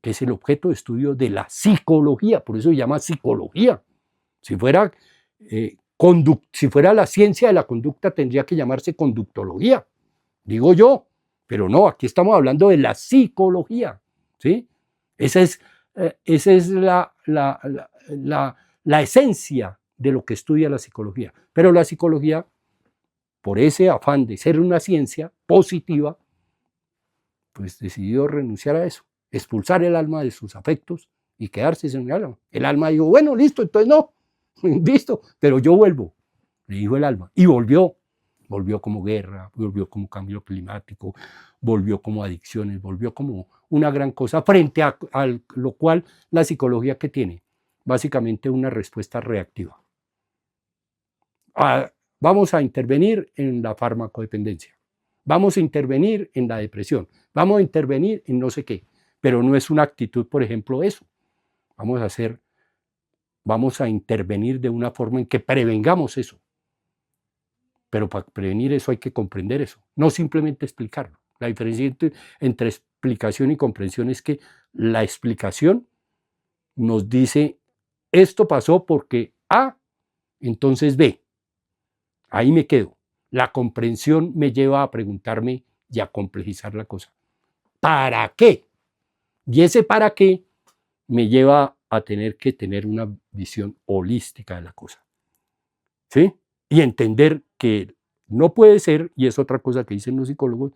que es el objeto de estudio de la psicología, por eso se llama psicología. Si fuera Si fuera la ciencia de la conducta, tendría que llamarse conductología, digo yo, pero no, aquí estamos hablando de la psicología, ¿sí? Esa es la esencia de lo que estudia la psicología. Pero la psicología, por ese afán de ser una ciencia positiva, pues decidió renunciar a eso, expulsar el alma de sus afectos y quedarse sin el alma. El alma dijo, bueno, listo, entonces no, listo, pero yo vuelvo, le dijo el alma, y volvió como guerra, volvió como cambio climático, volvió como adicciones, volvió como una gran cosa, frente a lo cual la psicología que tiene, básicamente una respuesta reactiva. Vamos a intervenir en la farmacodependencia, vamos a intervenir en la depresión, vamos a intervenir en no sé qué, pero no es una actitud, por ejemplo, eso. Vamos a intervenir de una forma en que prevengamos eso. Pero para prevenir eso hay que comprender eso, no simplemente explicarlo. La diferencia entre explicación y comprensión es que la explicación nos dice, esto pasó porque A, entonces B. Ahí me quedo. La comprensión me lleva a preguntarme y a complejizar la cosa. ¿Para qué? Y ese para qué me lleva a tener que tener una visión holística de la cosa. ¿Sí? Y entender que no puede ser, y es otra cosa que dicen los psicólogos,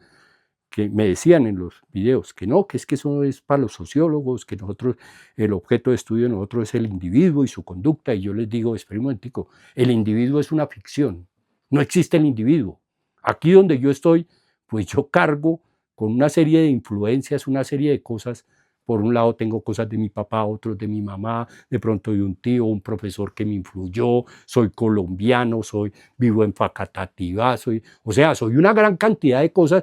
que me decían en los videos, que no, que eso es para los sociólogos, que nosotros, el objeto de estudio de nosotros es el individuo y su conducta, y yo les digo, espera un momentico, el individuo es una ficción, no existe el individuo. Aquí donde yo estoy, pues yo cargo con una serie de influencias, una serie de cosas. Por un lado tengo cosas de mi papá, otros de mi mamá, de pronto de un tío, un profesor que me influyó, soy colombiano, vivo en Facatativá, soy una gran cantidad de cosas,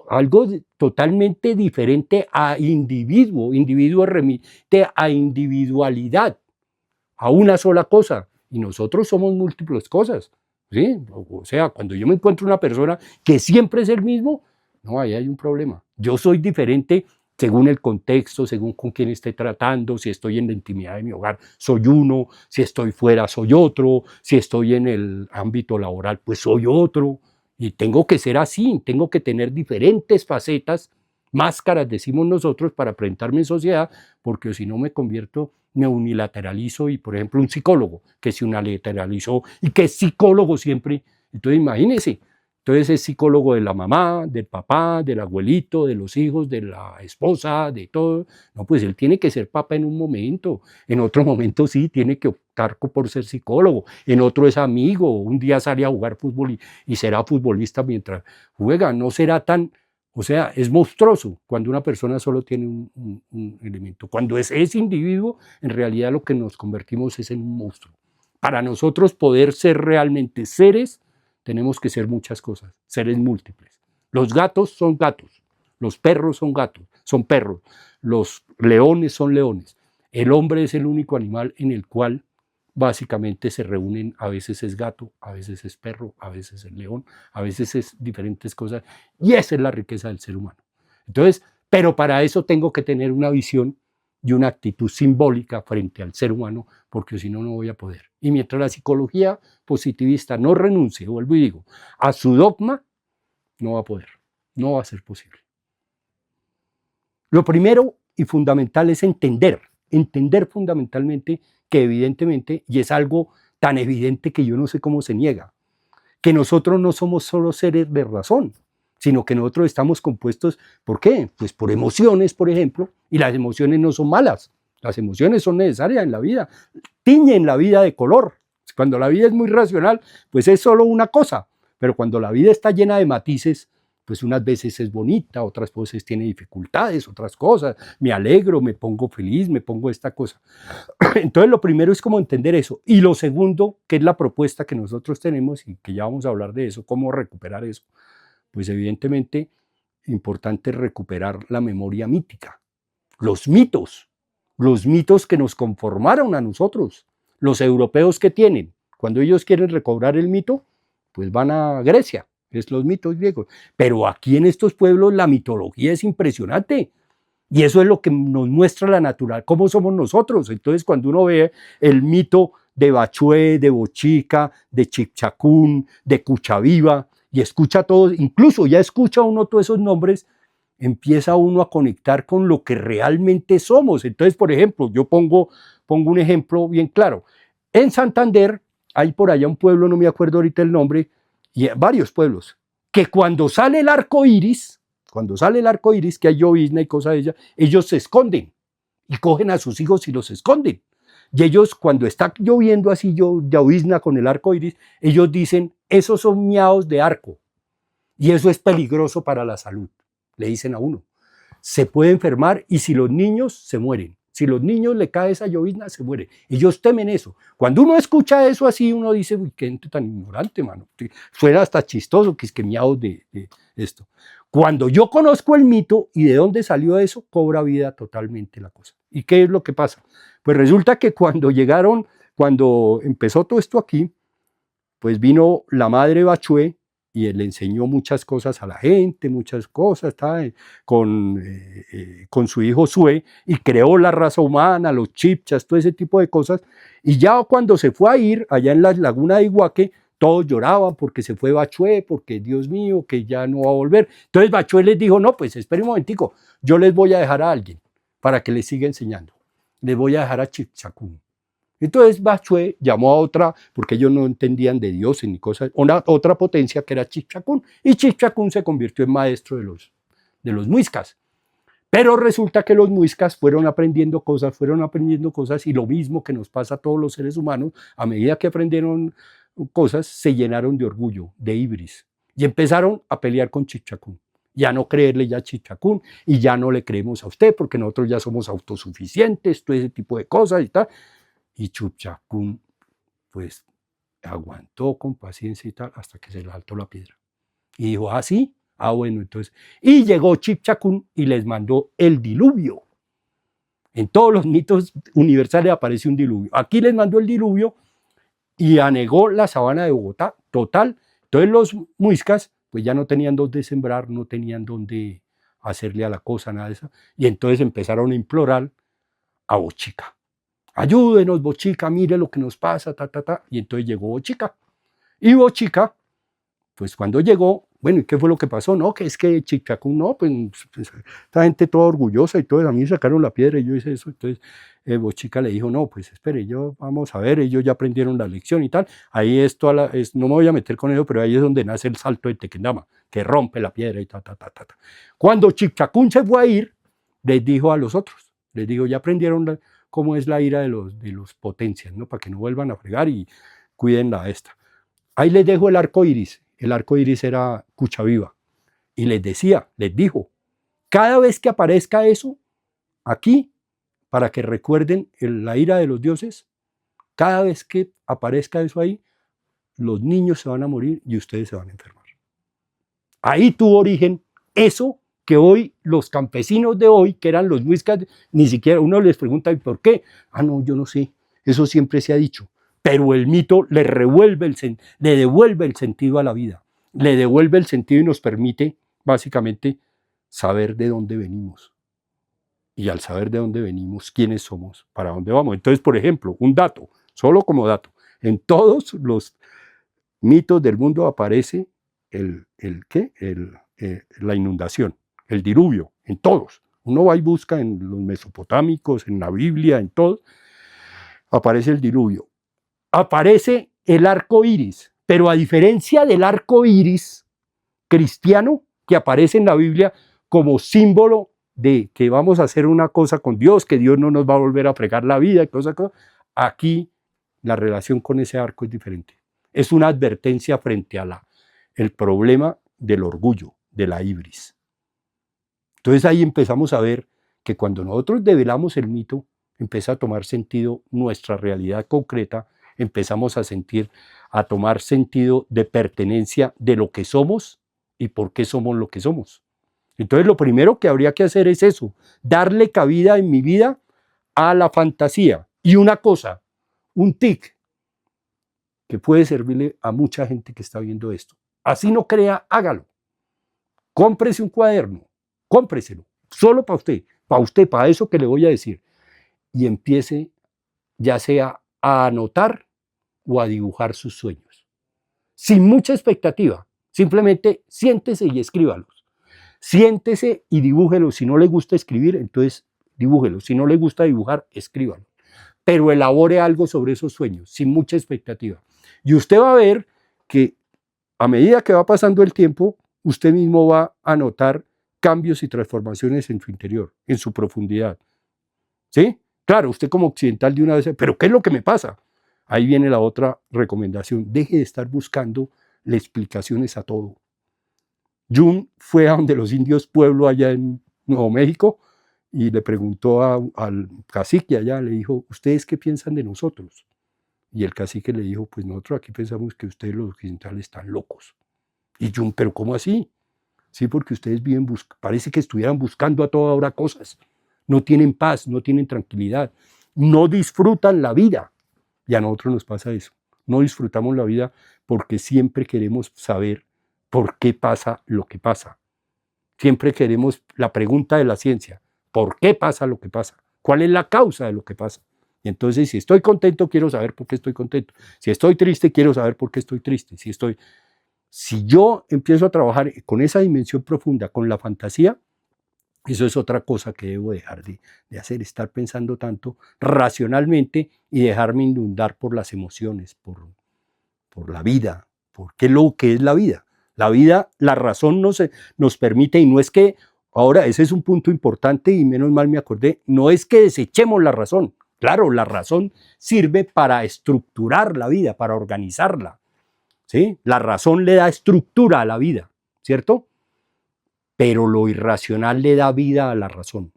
algo totalmente diferente a individuo. Individuo remite a individualidad, a una sola cosa, y nosotros somos múltiples cosas, ¿sí? O sea, cuando yo me encuentro una persona que siempre es el mismo, no, ahí hay un problema. Yo soy diferente según el contexto, según con quién esté tratando, si estoy en la intimidad de mi hogar, soy uno, si estoy fuera, soy otro, si estoy en el ámbito laboral, pues soy otro, y tengo que ser así, tengo que tener diferentes facetas, máscaras, decimos nosotros, para presentarme en sociedad, porque si no me unilateralizo, y por ejemplo un psicólogo que se unilateralizó y que es psicólogo siempre, entonces imagínense, entonces es psicólogo de la mamá, del papá, del abuelito, de los hijos, de la esposa, de todo. No, pues él tiene que ser papá en un momento, en otro momento sí, tiene que optar por ser psicólogo, en otro es amigo, un día sale a jugar fútbol y será futbolista mientras juega, no será tan, o sea, es monstruoso cuando una persona solo tiene un elemento. Cuando es ese individuo, en realidad lo que nos convertimos es en un monstruo. Para nosotros poder ser realmente seres, tenemos que ser muchas cosas, seres múltiples. Los gatos son gatos, los perros son gatos, son perros, los leones son leones. El hombre es el único animal en el cual básicamente se reúnen, a veces es gato, a veces es perro, a veces es león, a veces es diferentes cosas, y esa es la riqueza del ser humano. Entonces, pero para eso tengo que tener una visión y una actitud simbólica frente al ser humano, porque si no, no voy a poder. Y mientras la psicología positivista no renuncie, vuelvo y digo, a su dogma, no va a poder, no va a ser posible. Lo primero y fundamental es entender fundamentalmente que evidentemente, y es algo tan evidente que yo no sé cómo se niega, que nosotros no somos solo seres de razón, sino que nosotros estamos compuestos, ¿por qué? Pues por emociones, por ejemplo, y las emociones no son malas, las emociones son necesarias en la vida, tiñen la vida de color. Cuando la vida es muy racional, pues es solo una cosa, pero cuando la vida está llena de matices, pues unas veces es bonita, otras veces tiene dificultades, otras cosas, me alegro, me pongo feliz, me pongo esta cosa. Entonces lo primero es como entender eso, y lo segundo, que es la propuesta que nosotros tenemos, y que ya vamos a hablar de eso, cómo recuperar eso, pues evidentemente importante recuperar la memoria mítica, los mitos que nos conformaron a nosotros. Los europeos que tienen, cuando ellos quieren recobrar el mito, pues van a Grecia, es los mitos griegos. Pero aquí en estos pueblos la mitología es impresionante. Y eso es lo que nos muestra la naturaleza, cómo somos nosotros. Entonces, cuando uno ve el mito de Bachué, de Bochica, de Chipchacún, de Cuchaviva, y escucha todo, incluso ya escucha uno todos esos nombres, empieza uno a conectar con lo que realmente somos. Entonces, por ejemplo, yo pongo un ejemplo bien claro. En Santander hay por allá un pueblo, no me acuerdo ahorita el nombre, y varios pueblos, que cuando sale el arco iris, que hay llovizna y cosas de ella, ellos se esconden y cogen a sus hijos y los esconden. Y ellos, cuando está lloviendo así, llovizna con el arco iris, ellos dicen, esos son miados de arco. Y eso es peligroso para la salud. Le dicen a uno, se puede enfermar y si los niños se mueren. Si los niños le cae esa llovizna, se muere. Ellos temen eso. Cuando uno escucha eso así, uno dice, uy, qué gente tan ignorante, mano. Suena hasta chistoso, que es que miados de esto. Cuando yo conozco el mito y de dónde salió eso, cobra vida totalmente la cosa. ¿Y qué es lo que pasa? Pues resulta que cuando empezó todo esto aquí, pues vino la madre Bachué y él le enseñó muchas cosas a la gente, muchas cosas, con su hijo Sue, y creó la raza humana, los chipchas, todo ese tipo de cosas. Y ya cuando se fue a ir, allá en la laguna de Iguaque, todos lloraban porque se fue Bachué, porque Dios mío, que ya no va a volver. Entonces Bachué les dijo, no, pues esperen un momentico, yo les voy a dejar a alguien para que les siga enseñando. Les voy a dejar a Chipchacún. Entonces Bachué llamó a otra, porque ellos no entendían de dioses ni cosas, otra potencia que era Chipchacún, y Chipchacún se convirtió en maestro de los muiscas. Pero resulta que los muiscas fueron aprendiendo cosas, y lo mismo que nos pasa a todos los seres humanos, a medida que aprendieron cosas, se llenaron de orgullo, de ibris, y empezaron a pelear con Chipchacún. Ya no creerle ya a Chipchacún, y ya no le creemos a usted, porque nosotros ya somos autosuficientes, todo ese tipo de cosas y tal. Y Chipchacún, pues, aguantó con paciencia y tal, hasta que se le saltó la piedra. Y dijo, ¿ah, sí? Ah, bueno, entonces. Y llegó Chipchacún y les mandó el diluvio. En todos los mitos universales aparece un diluvio. Aquí les mandó el diluvio y anegó la sabana de Bogotá, total. Entonces los muiscas, pues ya no tenían dónde sembrar, no tenían dónde hacerle a la cosa, nada de eso. Y entonces empezaron a implorar a Bochica. Ayúdenos, Bochica, mire lo que nos pasa, Y entonces llegó Bochica. Y Bochica, pues cuando llegó, bueno, ¿y qué fue lo que pasó? No, que es que Chipchacún, no, pues esta gente toda orgullosa y todo, a mí me sacaron la piedra y yo hice eso. Entonces Bochica le dijo, no, pues espere, vamos a ver, ellos ya aprendieron la lección y tal. Ahí no me voy a meter con ello, pero ahí es donde nace el salto de Tequendama, que rompe la piedra y Cuando Chipchacún se fue a ir, les dijo a los otros, les dijo, ya aprendieron cómo es la ira de los potencias, ¿no? Para que no vuelvan a fregar y cuiden la esta. Ahí les dejo el arco iris. El arco iris era Cuchaviva. Y les dijo, cada vez que aparezca eso aquí, para que recuerden la ira de los dioses, cada vez que aparezca eso ahí, los niños se van a morir y ustedes se van a enfermar. Ahí tuvo origen eso que hoy los campesinos de hoy, que eran los muiscas, ni siquiera uno les pregunta, ¿y por qué? Ah, no, yo no sé, eso siempre se ha dicho. Pero el mito le devuelve el sentido a la vida, le devuelve el sentido y nos permite, básicamente, saber de dónde venimos. Y al saber de dónde venimos, quiénes somos, para dónde vamos. Entonces, por ejemplo, un dato, solo como dato, en todos los mitos del mundo aparece la inundación, el diluvio, en todos. Uno va y busca en los mesopotámicos, en la Biblia, en todo, aparece el diluvio. Aparece el arco iris, pero a diferencia del arco iris cristiano que aparece en la Biblia como símbolo de que vamos a hacer una cosa con Dios, que Dios no nos va a volver a fregar la vida, aquí la relación con ese arco es diferente. Es una advertencia frente a el problema del orgullo, de la ibris. Entonces ahí empezamos a ver que cuando nosotros develamos el mito, empieza a tomar sentido nuestra realidad concreta, empezamos a tomar sentido de pertenencia de lo que somos y por qué somos lo que somos. Entonces lo primero que habría que hacer es eso, darle cabida en mi vida a la fantasía. Y una cosa, un tic, que puede servirle a mucha gente que está viendo esto. Así no crea, hágalo. Cómprese un cuaderno, cómpreselo, solo para usted, para eso que le voy a decir. Y empiece ya sea a anotar o a dibujar sus sueños. Sin mucha expectativa, simplemente siéntese y escríbalos. Siéntese y dibújelos. Si no le gusta escribir, entonces dibújelos. Si no le gusta dibujar, escríbalo. Pero elabore algo sobre esos sueños, sin mucha expectativa. Y usted va a ver que a medida que va pasando el tiempo, usted mismo va a notar cambios y transformaciones en su interior, en su profundidad. ¿Sí? Claro, usted como occidental de una vez, pero ¿qué es lo que me pasa? Ahí viene la otra recomendación. Deje de estar buscando explicaciones a todo. Jung fue a donde los indios pueblo allá en Nuevo México y le preguntó al cacique allá, le dijo, ¿ustedes qué piensan de nosotros? Y el cacique le dijo, pues nosotros aquí pensamos que ustedes los occidentales están locos. Y Jung, ¿pero cómo así? Sí, porque ustedes viven, parece que estuvieran buscando a toda hora cosas. No tienen paz, no tienen tranquilidad, no disfrutan la vida. Y a nosotros nos pasa eso. No disfrutamos la vida porque siempre queremos saber por qué pasa lo que pasa. Siempre queremos la pregunta de la ciencia. ¿Por qué pasa lo que pasa? ¿Cuál es la causa de lo que pasa? Y entonces, si estoy contento, quiero saber por qué estoy contento. Si estoy triste, quiero saber por qué estoy triste. Si yo empiezo a trabajar con esa dimensión profunda, con la fantasía, eso es otra cosa que debo dejar de hacer, estar pensando tanto racionalmente y dejarme inundar por las emociones, por la vida, por qué es lo que es la vida. La vida, la razón nos permite, y no es que, ahora ese es un punto importante y menos mal me acordé, no es que desechemos la razón. Claro, la razón sirve para estructurar la vida, para organizarla. ¿Sí? La razón le da estructura a la vida, ¿cierto? Pero lo irracional le da vida a la razón.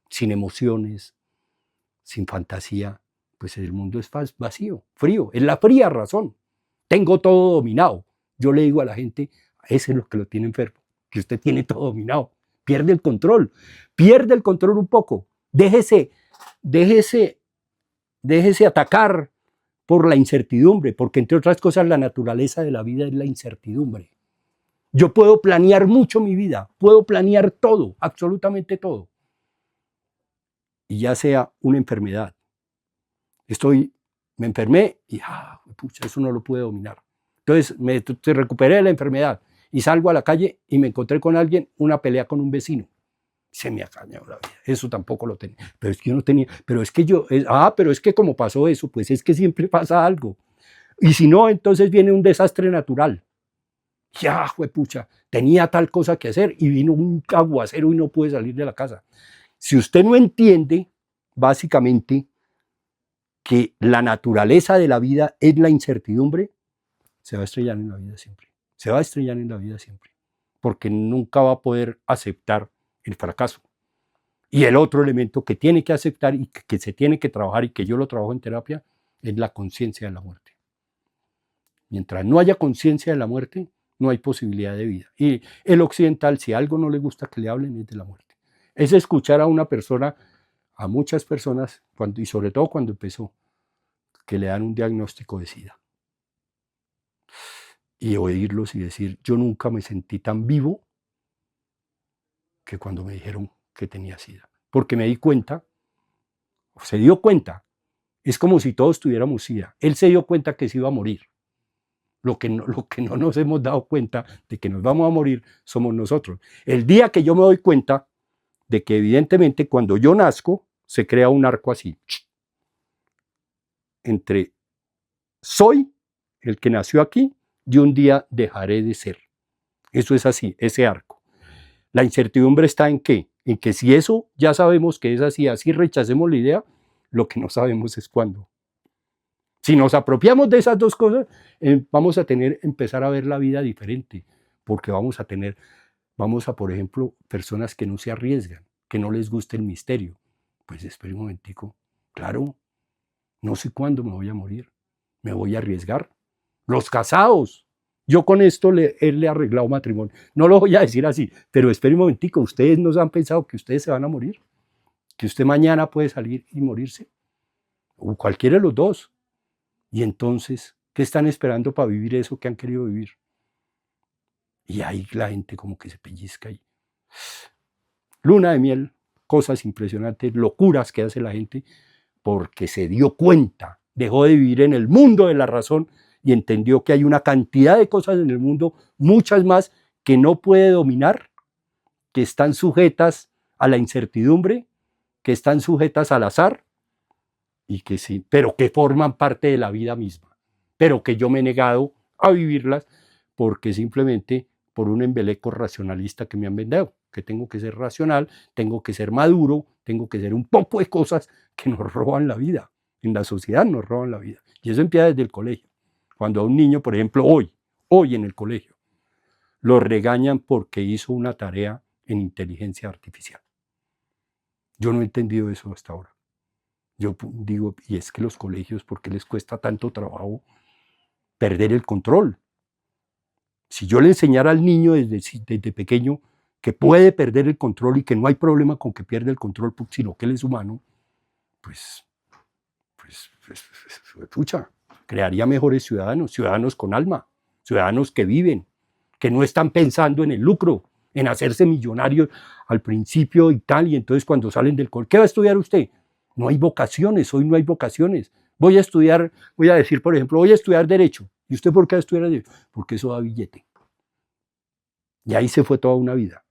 Sin emociones, sin fantasía, pues el mundo es vacío, frío, es la fría razón. Tengo todo dominado. Yo le digo a la gente, ese es lo que lo tiene enfermo, que usted tiene todo dominado. Pierde el control un poco. Déjese atacar por la incertidumbre, porque entre otras cosas la naturaleza de la vida es la incertidumbre. Yo puedo planear mucho mi vida, puedo planear todo, absolutamente todo. Y ya sea una enfermedad. Me enfermé y pucha, eso no lo pude dominar. Entonces me recuperé de la enfermedad y salgo a la calle y me encontré con alguien, una pelea con un vecino. Se me ha cañado la vida. Eso tampoco lo tenía. Pero es que yo no tenía. Pero es que como pasó eso, pues es que siempre pasa algo. Y si no, entonces viene un desastre natural. Ya, juepucha, tenía tal cosa que hacer y vino un aguacero y no pude salir de la casa. Si usted no entiende, básicamente, que la naturaleza de la vida es la incertidumbre, se va a estrellar en la vida siempre. Se va a estrellar en la vida siempre. Porque nunca va a poder aceptar el fracaso. Y el otro elemento que tiene que aceptar y que se tiene que trabajar, y que yo lo trabajo en terapia, es la conciencia de la muerte. Mientras no haya conciencia de la muerte, no hay posibilidad de vida. Y el occidental, si algo no le gusta que le hablen, es de la muerte. Es escuchar a una persona, a muchas personas, y sobre todo cuando empezó, que le dan un diagnóstico de SIDA. Y oírlos y decir, yo nunca me sentí tan vivo que cuando me dijeron que tenía SIDA. Porque me di cuenta, se dio cuenta, es como si todos tuviéramos SIDA. Él se dio cuenta que se iba a morir. Lo que no nos hemos dado cuenta de que nos vamos a morir somos nosotros. El día que yo me doy cuenta de que evidentemente cuando yo nazco se crea un arco así. Entre soy el que nació aquí y un día dejaré de ser. Eso es así, ese arco. La incertidumbre está en qué? En que si eso ya sabemos que es así, así rechacemos la idea, lo que no sabemos es cuándo. Si nos apropiamos de esas dos cosas, vamos a empezar a ver la vida diferente, porque vamos a, por ejemplo, personas que no se arriesgan, que no les gusta el misterio. Pues espera un momentico, claro, no sé cuándo me voy a morir, me voy a arriesgar. Los casados, yo con esto le he arreglado matrimonio. No lo voy a decir así, pero espera un momentico, ustedes no han pensado que ustedes se van a morir, que usted mañana puede salir y morirse, o cualquiera de los dos. Y entonces, ¿qué están esperando para vivir eso que han querido vivir? Y ahí la gente como que se pellizca ahí. Luna de miel, cosas impresionantes, locuras que hace la gente porque se dio cuenta dejó de vivir en el mundo de la razón y entendió que hay una cantidad de cosas en el mundo, muchas más, que no puede dominar, que están sujetas a la incertidumbre, que están sujetas al azar, y que sí, pero que forman parte de la vida misma, pero que yo me he negado a vivirlas porque simplemente por un embeleco racionalista que me han vendido, que tengo que ser racional, tengo que ser maduro, tengo que ser un poco de cosas que nos roban la vida, en la sociedad nos roban la vida, y eso empieza desde el colegio. Cuando a un niño, por ejemplo, hoy en el colegio, lo regañan porque hizo una tarea en inteligencia artificial. Yo no he entendido eso hasta ahora. Yo digo, y es que los colegios, ¿por qué les cuesta tanto trabajo perder el control? Si yo le enseñara al niño desde pequeño que puede perder el control y que no hay problema con que pierda el control, sino que él es humano, pues pucha, crearía mejores ciudadanos, ciudadanos con alma, ciudadanos que viven, que no están pensando en el lucro, en hacerse millonarios al principio y tal, y entonces cuando salen del colegio, ¿qué va a estudiar usted? No hay vocaciones, hoy no hay vocaciones. Voy a estudiar, voy a decir, por ejemplo, voy a estudiar Derecho. ¿Y usted por qué va a estudiar Derecho? Porque eso da billete. Y ahí se fue toda una vida.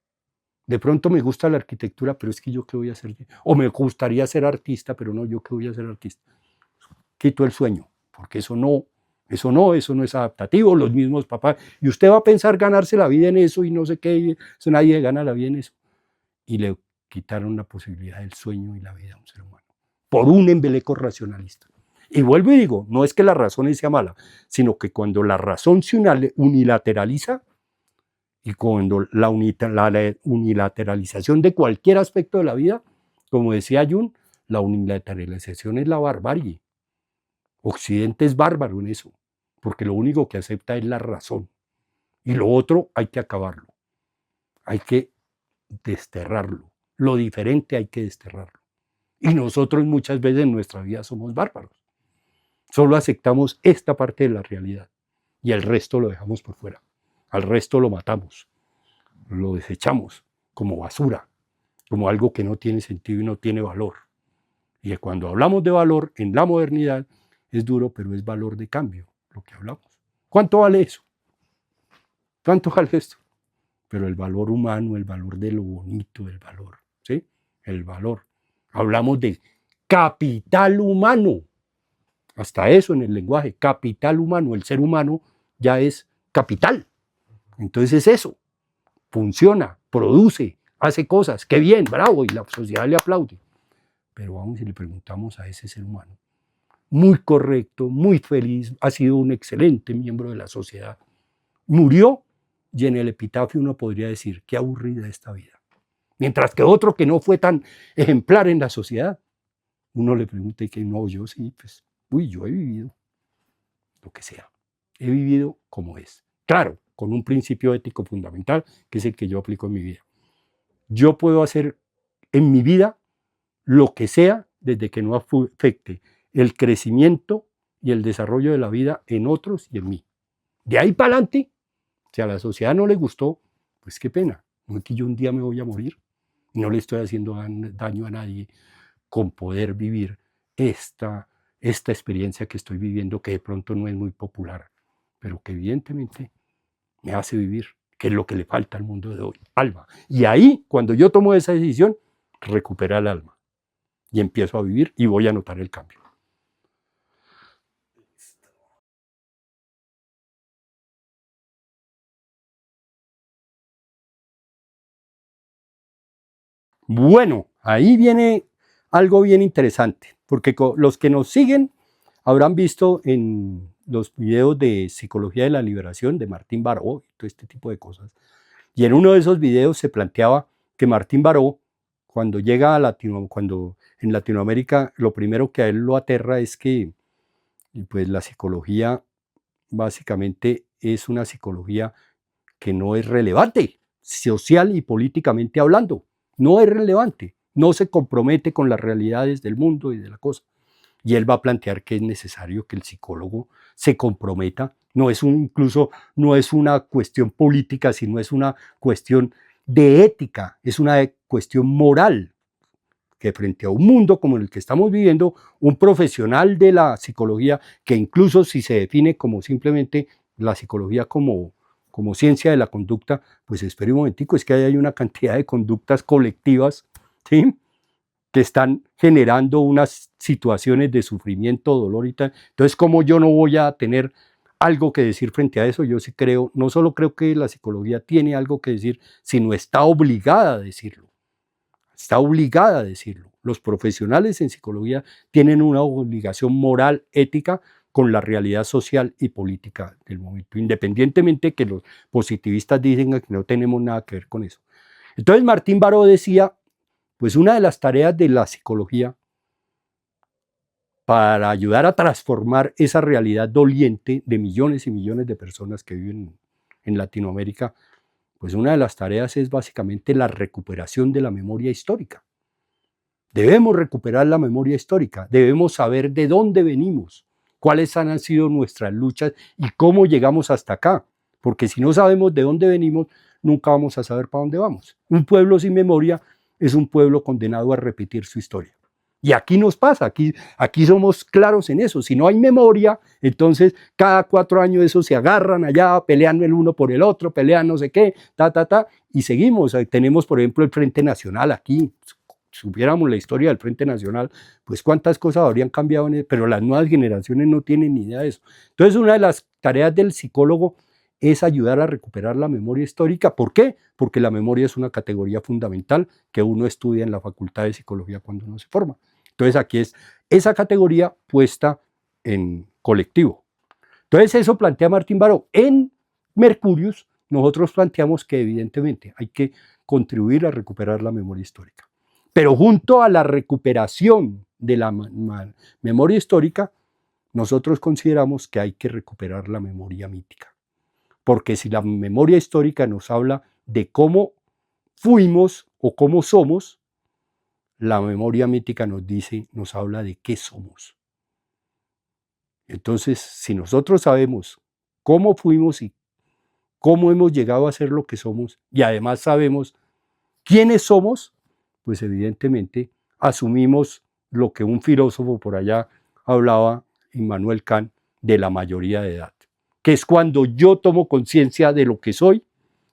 De pronto me gusta la arquitectura, pero es que yo qué voy a hacer. O me gustaría ser artista, pero no, yo qué voy a ser artista. Quito el sueño, porque eso no es adaptativo, los mismos papás. Y usted va a pensar ganarse la vida en eso y no sé qué, eso nadie gana la vida en eso. Y le quitaron la posibilidad del sueño y la vida a un ser humano, por un embeleco racionalista. Y vuelvo y digo, no es que la razón sea mala, sino que cuando la razón se unilateraliza, y cuando la unilateralización de cualquier aspecto de la vida, como decía Jung, la unilateralización es la barbarie. Occidente es bárbaro en eso, porque lo único que acepta es la razón. Y lo otro hay que acabarlo, hay que desterrarlo. Lo diferente hay que desterrarlo. Y nosotros muchas veces en nuestra vida somos bárbaros. Solo aceptamos esta parte de la realidad y el resto lo dejamos por fuera. Al resto lo matamos, lo desechamos como basura, como algo que no tiene sentido y no tiene valor. Y cuando hablamos de valor en la modernidad, es duro, pero es valor de cambio lo que hablamos. ¿Cuánto vale eso? ¿Cuánto vale esto? Pero el valor humano, el valor de lo bonito, el valor, ¿sí? El valor. Hablamos de capital humano. Hasta eso en el lenguaje, capital humano. El ser humano ya es capital. Entonces es eso. Funciona, produce, hace cosas. ¡Qué bien! ¡Bravo! Y la sociedad le aplaude. Pero vamos y le preguntamos a ese ser humano. Muy correcto, muy feliz, ha sido un excelente miembro de la sociedad. Murió y en el epitafio uno podría decir, qué aburrida esta vida. Mientras que otro que no fue tan ejemplar en la sociedad, uno le pregunta y que no, yo sí, pues, yo he vivido lo que sea. He vivido como es. Claro, con un principio ético fundamental, que es el que yo aplico en mi vida. Yo puedo hacer en mi vida lo que sea desde que no afecte el crecimiento y el desarrollo de la vida en otros y en mí. De ahí para adelante, si a la sociedad no le gustó, pues qué pena. No es que yo un día me voy a morir y no le estoy haciendo daño a nadie con poder vivir esta experiencia que estoy viviendo, que de pronto no es muy popular, pero que evidentemente me hace vivir, que es lo que le falta al mundo de hoy, alma. Y ahí, cuando yo tomo esa decisión, recupera el alma y empiezo a vivir y voy a notar el cambio. Bueno, ahí viene algo bien interesante, porque los que nos siguen habrán visto en los videos de Psicología de la Liberación de Martín Baró y todo este tipo de cosas. Y en uno de esos videos se planteaba que Martín Baró, cuando llega a cuando en Latinoamérica, lo primero que a él lo aterra es que pues, la psicología básicamente es una psicología que no es relevante, social y políticamente hablando. No es relevante, no se compromete con las realidades del mundo y de la cosa. Y él va a plantear que es necesario que el psicólogo se comprometa. Incluso no es una cuestión política, sino es una cuestión de ética, es una cuestión moral. que frente a un mundo como el que estamos viviendo, un profesional de la psicología, que incluso si se define como simplemente la psicología como ciencia de la conducta, pues espere un momentico, es que ahí hay una cantidad de conductas colectivas, ¿sí?, que están generando unas situaciones de sufrimiento, dolor y tal. Entonces, ¿cómo yo no voy a tener algo que decir frente a eso? Yo sí creo, no solo creo que la psicología tiene algo que decir, sino está obligada a decirlo. Está obligada a decirlo. Los profesionales en psicología tienen una obligación moral, ética, con la realidad social y política del momento, independientemente que los positivistas dicen que no tenemos nada que ver con eso. Entonces Martín Baró decía, pues una de las tareas de la psicología para ayudar a transformar esa realidad doliente de millones y millones de personas que viven en Latinoamérica, pues una de las tareas es básicamente la recuperación de la memoria histórica. Debemos recuperar la memoria histórica, debemos saber de dónde venimos, cuáles han sido nuestras luchas y cómo llegamos hasta acá, porque si no sabemos de dónde venimos, nunca vamos a saber para dónde vamos. Un pueblo sin memoria es un pueblo condenado a repetir su historia. Y aquí nos pasa, aquí somos claros en eso. Si no hay memoria, entonces cada 4 años eso se agarran allá, peleando el uno por el otro, pelean no sé qué, y seguimos. Tenemos, por ejemplo, el Frente Nacional aquí. Si supiéramos la historia del Frente Nacional, pues cuántas cosas habrían cambiado, pero las nuevas generaciones no tienen ni idea de eso. Entonces, una de las tareas del psicólogo es ayudar a recuperar la memoria histórica. ¿Por qué? Porque la memoria es una categoría fundamental que uno estudia en la Facultad de Psicología cuando uno se forma. Entonces aquí es esa categoría puesta en colectivo. Entonces eso plantea Martín Baró. En Mercurius nosotros planteamos que evidentemente hay que contribuir a recuperar la memoria histórica. Pero junto a la recuperación de la memoria histórica, nosotros consideramos que hay que recuperar la memoria mítica. Porque si la memoria histórica nos habla de cómo fuimos o cómo somos, la memoria mítica nos habla de qué somos. Entonces, si nosotros sabemos cómo fuimos y cómo hemos llegado a ser lo que somos, y además sabemos quiénes somos, pues evidentemente asumimos lo que un filósofo por allá hablaba, Immanuel Kant, de la mayoría de edad, que es cuando yo tomo conciencia de lo que soy,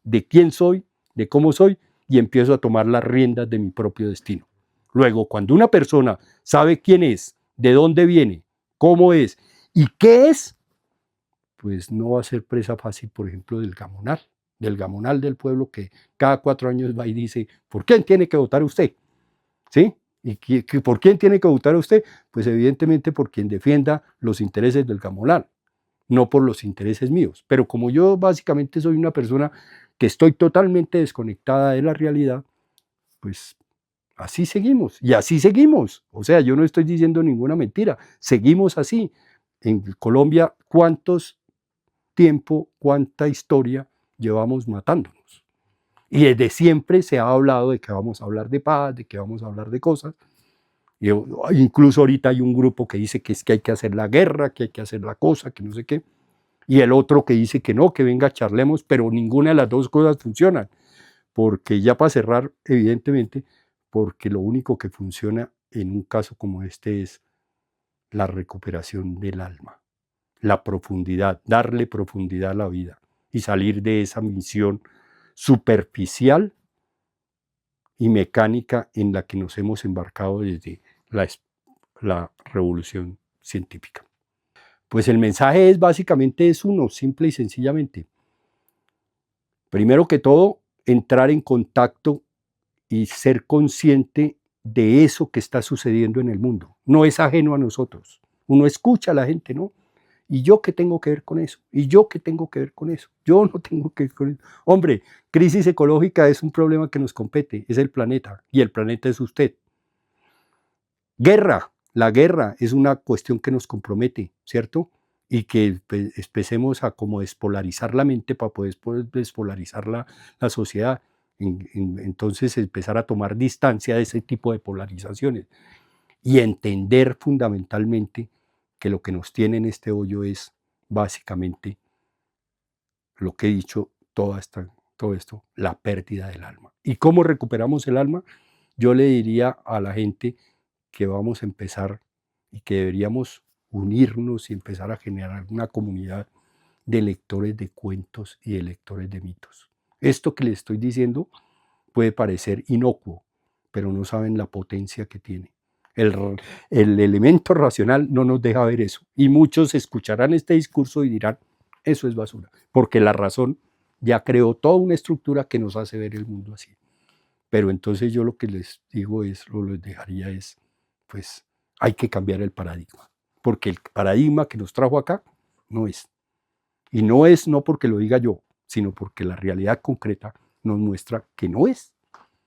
de quién soy, de cómo soy, y empiezo a tomar las riendas de mi propio destino. Luego, cuando una persona sabe quién es, de dónde viene, cómo es y qué es, pues no va a ser presa fácil, por ejemplo, del gamonal del pueblo que cada 4 años va y dice, ¿por quién tiene que votar usted? ¿Sí? ¿Y por quién tiene que votar usted? Pues evidentemente por quien defienda los intereses del gamonal, no por los intereses míos. Pero como yo básicamente soy una persona que estoy totalmente desconectada de la realidad, pues así seguimos, y así seguimos. O sea, yo no estoy diciendo ninguna mentira, seguimos así. En Colombia, ¿cuántos tiempo, cuánta historia llevamos matándonos? Y desde siempre se ha hablado de que vamos a hablar de paz, de que vamos a hablar de cosas. Y incluso ahorita hay un grupo que dice que es que hay que hacer la guerra, que hay que hacer la cosa, que no sé qué. Y el otro que dice que no, que venga, charlemos, pero ninguna de las dos cosas funcionan. Porque ya para cerrar, evidentemente, porque lo único que funciona en un caso como este es la recuperación del alma, la profundidad, darle profundidad a la vida y salir de esa misión superficial y mecánica en la que nos hemos embarcado desde la revolución científica. Pues el mensaje es básicamente es uno, simple y sencillamente. Primero que todo, entrar en contacto y ser consciente de eso que está sucediendo en el mundo. No es ajeno a nosotros. Uno escucha a la gente, ¿no? ¿Y yo qué tengo que ver con eso? ¿Y yo qué tengo que ver con eso? Yo no tengo que ver con eso. Hombre, crisis ecológica es un problema que nos compete, es el planeta, y el planeta es usted. Guerra, la guerra es una cuestión que nos compromete, ¿cierto? Y que empecemos a como despolarizar la mente para poder despolarizar la sociedad. Entonces empezar a tomar distancia de ese tipo de polarizaciones y entender fundamentalmente que lo que nos tiene en este hoyo es básicamente lo que he dicho todo esto, la pérdida del alma. ¿Y cómo recuperamos el alma? yo le diría a la gente que vamos a empezar y que deberíamos unirnos y empezar a generar una comunidad de lectores de cuentos y de lectores de mitos. Esto que les estoy diciendo puede parecer inocuo, pero no saben la potencia que tiene. El elemento racional no nos deja ver eso. Y muchos escucharán este discurso y dirán, eso es basura, porque la razón ya creó toda una estructura que nos hace ver el mundo así. Pero entonces yo lo que les digo es, o les dejaría es, pues hay que cambiar el paradigma, porque el paradigma que nos trajo acá no es. Y no es no porque lo diga yo, sino porque la realidad concreta nos muestra que no es.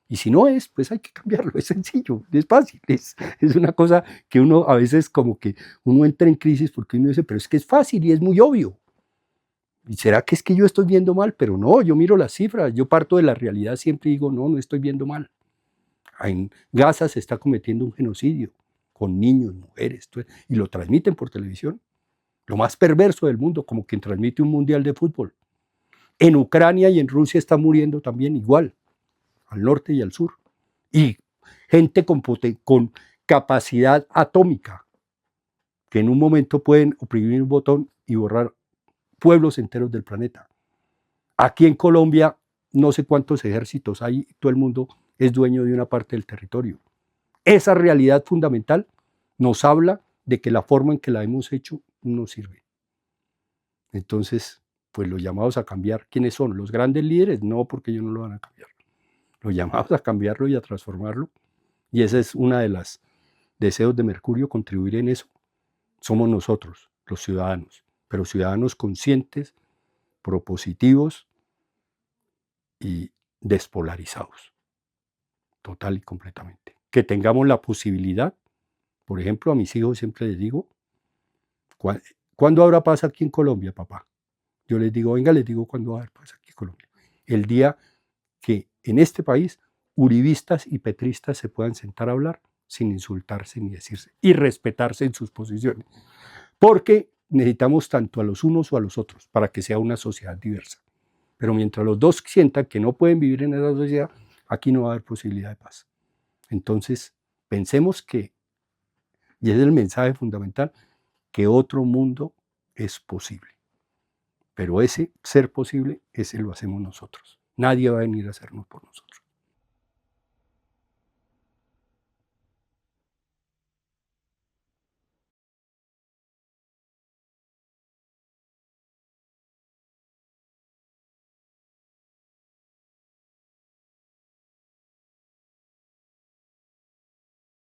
Y si no es, pues hay que cambiarlo, es sencillo, es fácil, es una cosa que uno a veces como que uno entra en crisis porque uno dice, pero es que es fácil y es muy obvio. ¿Y será que es que yo estoy viendo mal? Pero no, yo miro las cifras, yo parto de la realidad, siempre digo, no, no estoy viendo mal. En Gaza se está cometiendo un genocidio con niños, mujeres, y lo transmiten por televisión. Lo más perverso del mundo, como quien transmite un mundial de fútbol. En Ucrania y en Rusia está muriendo también igual, al norte y al sur. Y gente con capacidad atómica, que en un momento pueden oprimir un botón y borrar pueblos enteros del planeta. Aquí en Colombia, no sé cuántos ejércitos hay, todo el mundo es dueño de una parte del territorio. Esa realidad fundamental nos habla de que la forma en que la hemos hecho no sirve. Entonces, pues los llamados a cambiar, ¿quiénes son? ¿Los grandes líderes? No, porque ellos no lo van a cambiar. Los llamados a cambiarlo y a transformarlo, y esa es una de las deseos de Mercurio, contribuir en eso, somos nosotros, los ciudadanos, pero ciudadanos conscientes, propositivos y despolarizados, total y completamente. Que tengamos la posibilidad, por ejemplo, a mis hijos siempre les digo, ¿cuándo habrá paz aquí en Colombia, papá? Yo les digo, venga, les digo cuándo va a haber paz aquí en Colombia. El día que en este país uribistas y petristas se puedan sentar a hablar sin insultarse ni decirse y respetarse en sus posiciones. Porque necesitamos tanto a los unos o a los otros para que sea una sociedad diversa. Pero mientras los dos sientan que no pueden vivir en esa sociedad, aquí no va a haber posibilidad de paz. Entonces, pensemos que, y es el mensaje fundamental, que otro mundo es posible. Pero ese ser posible, ese lo hacemos nosotros. Nadie va a venir a hacernos por nosotros.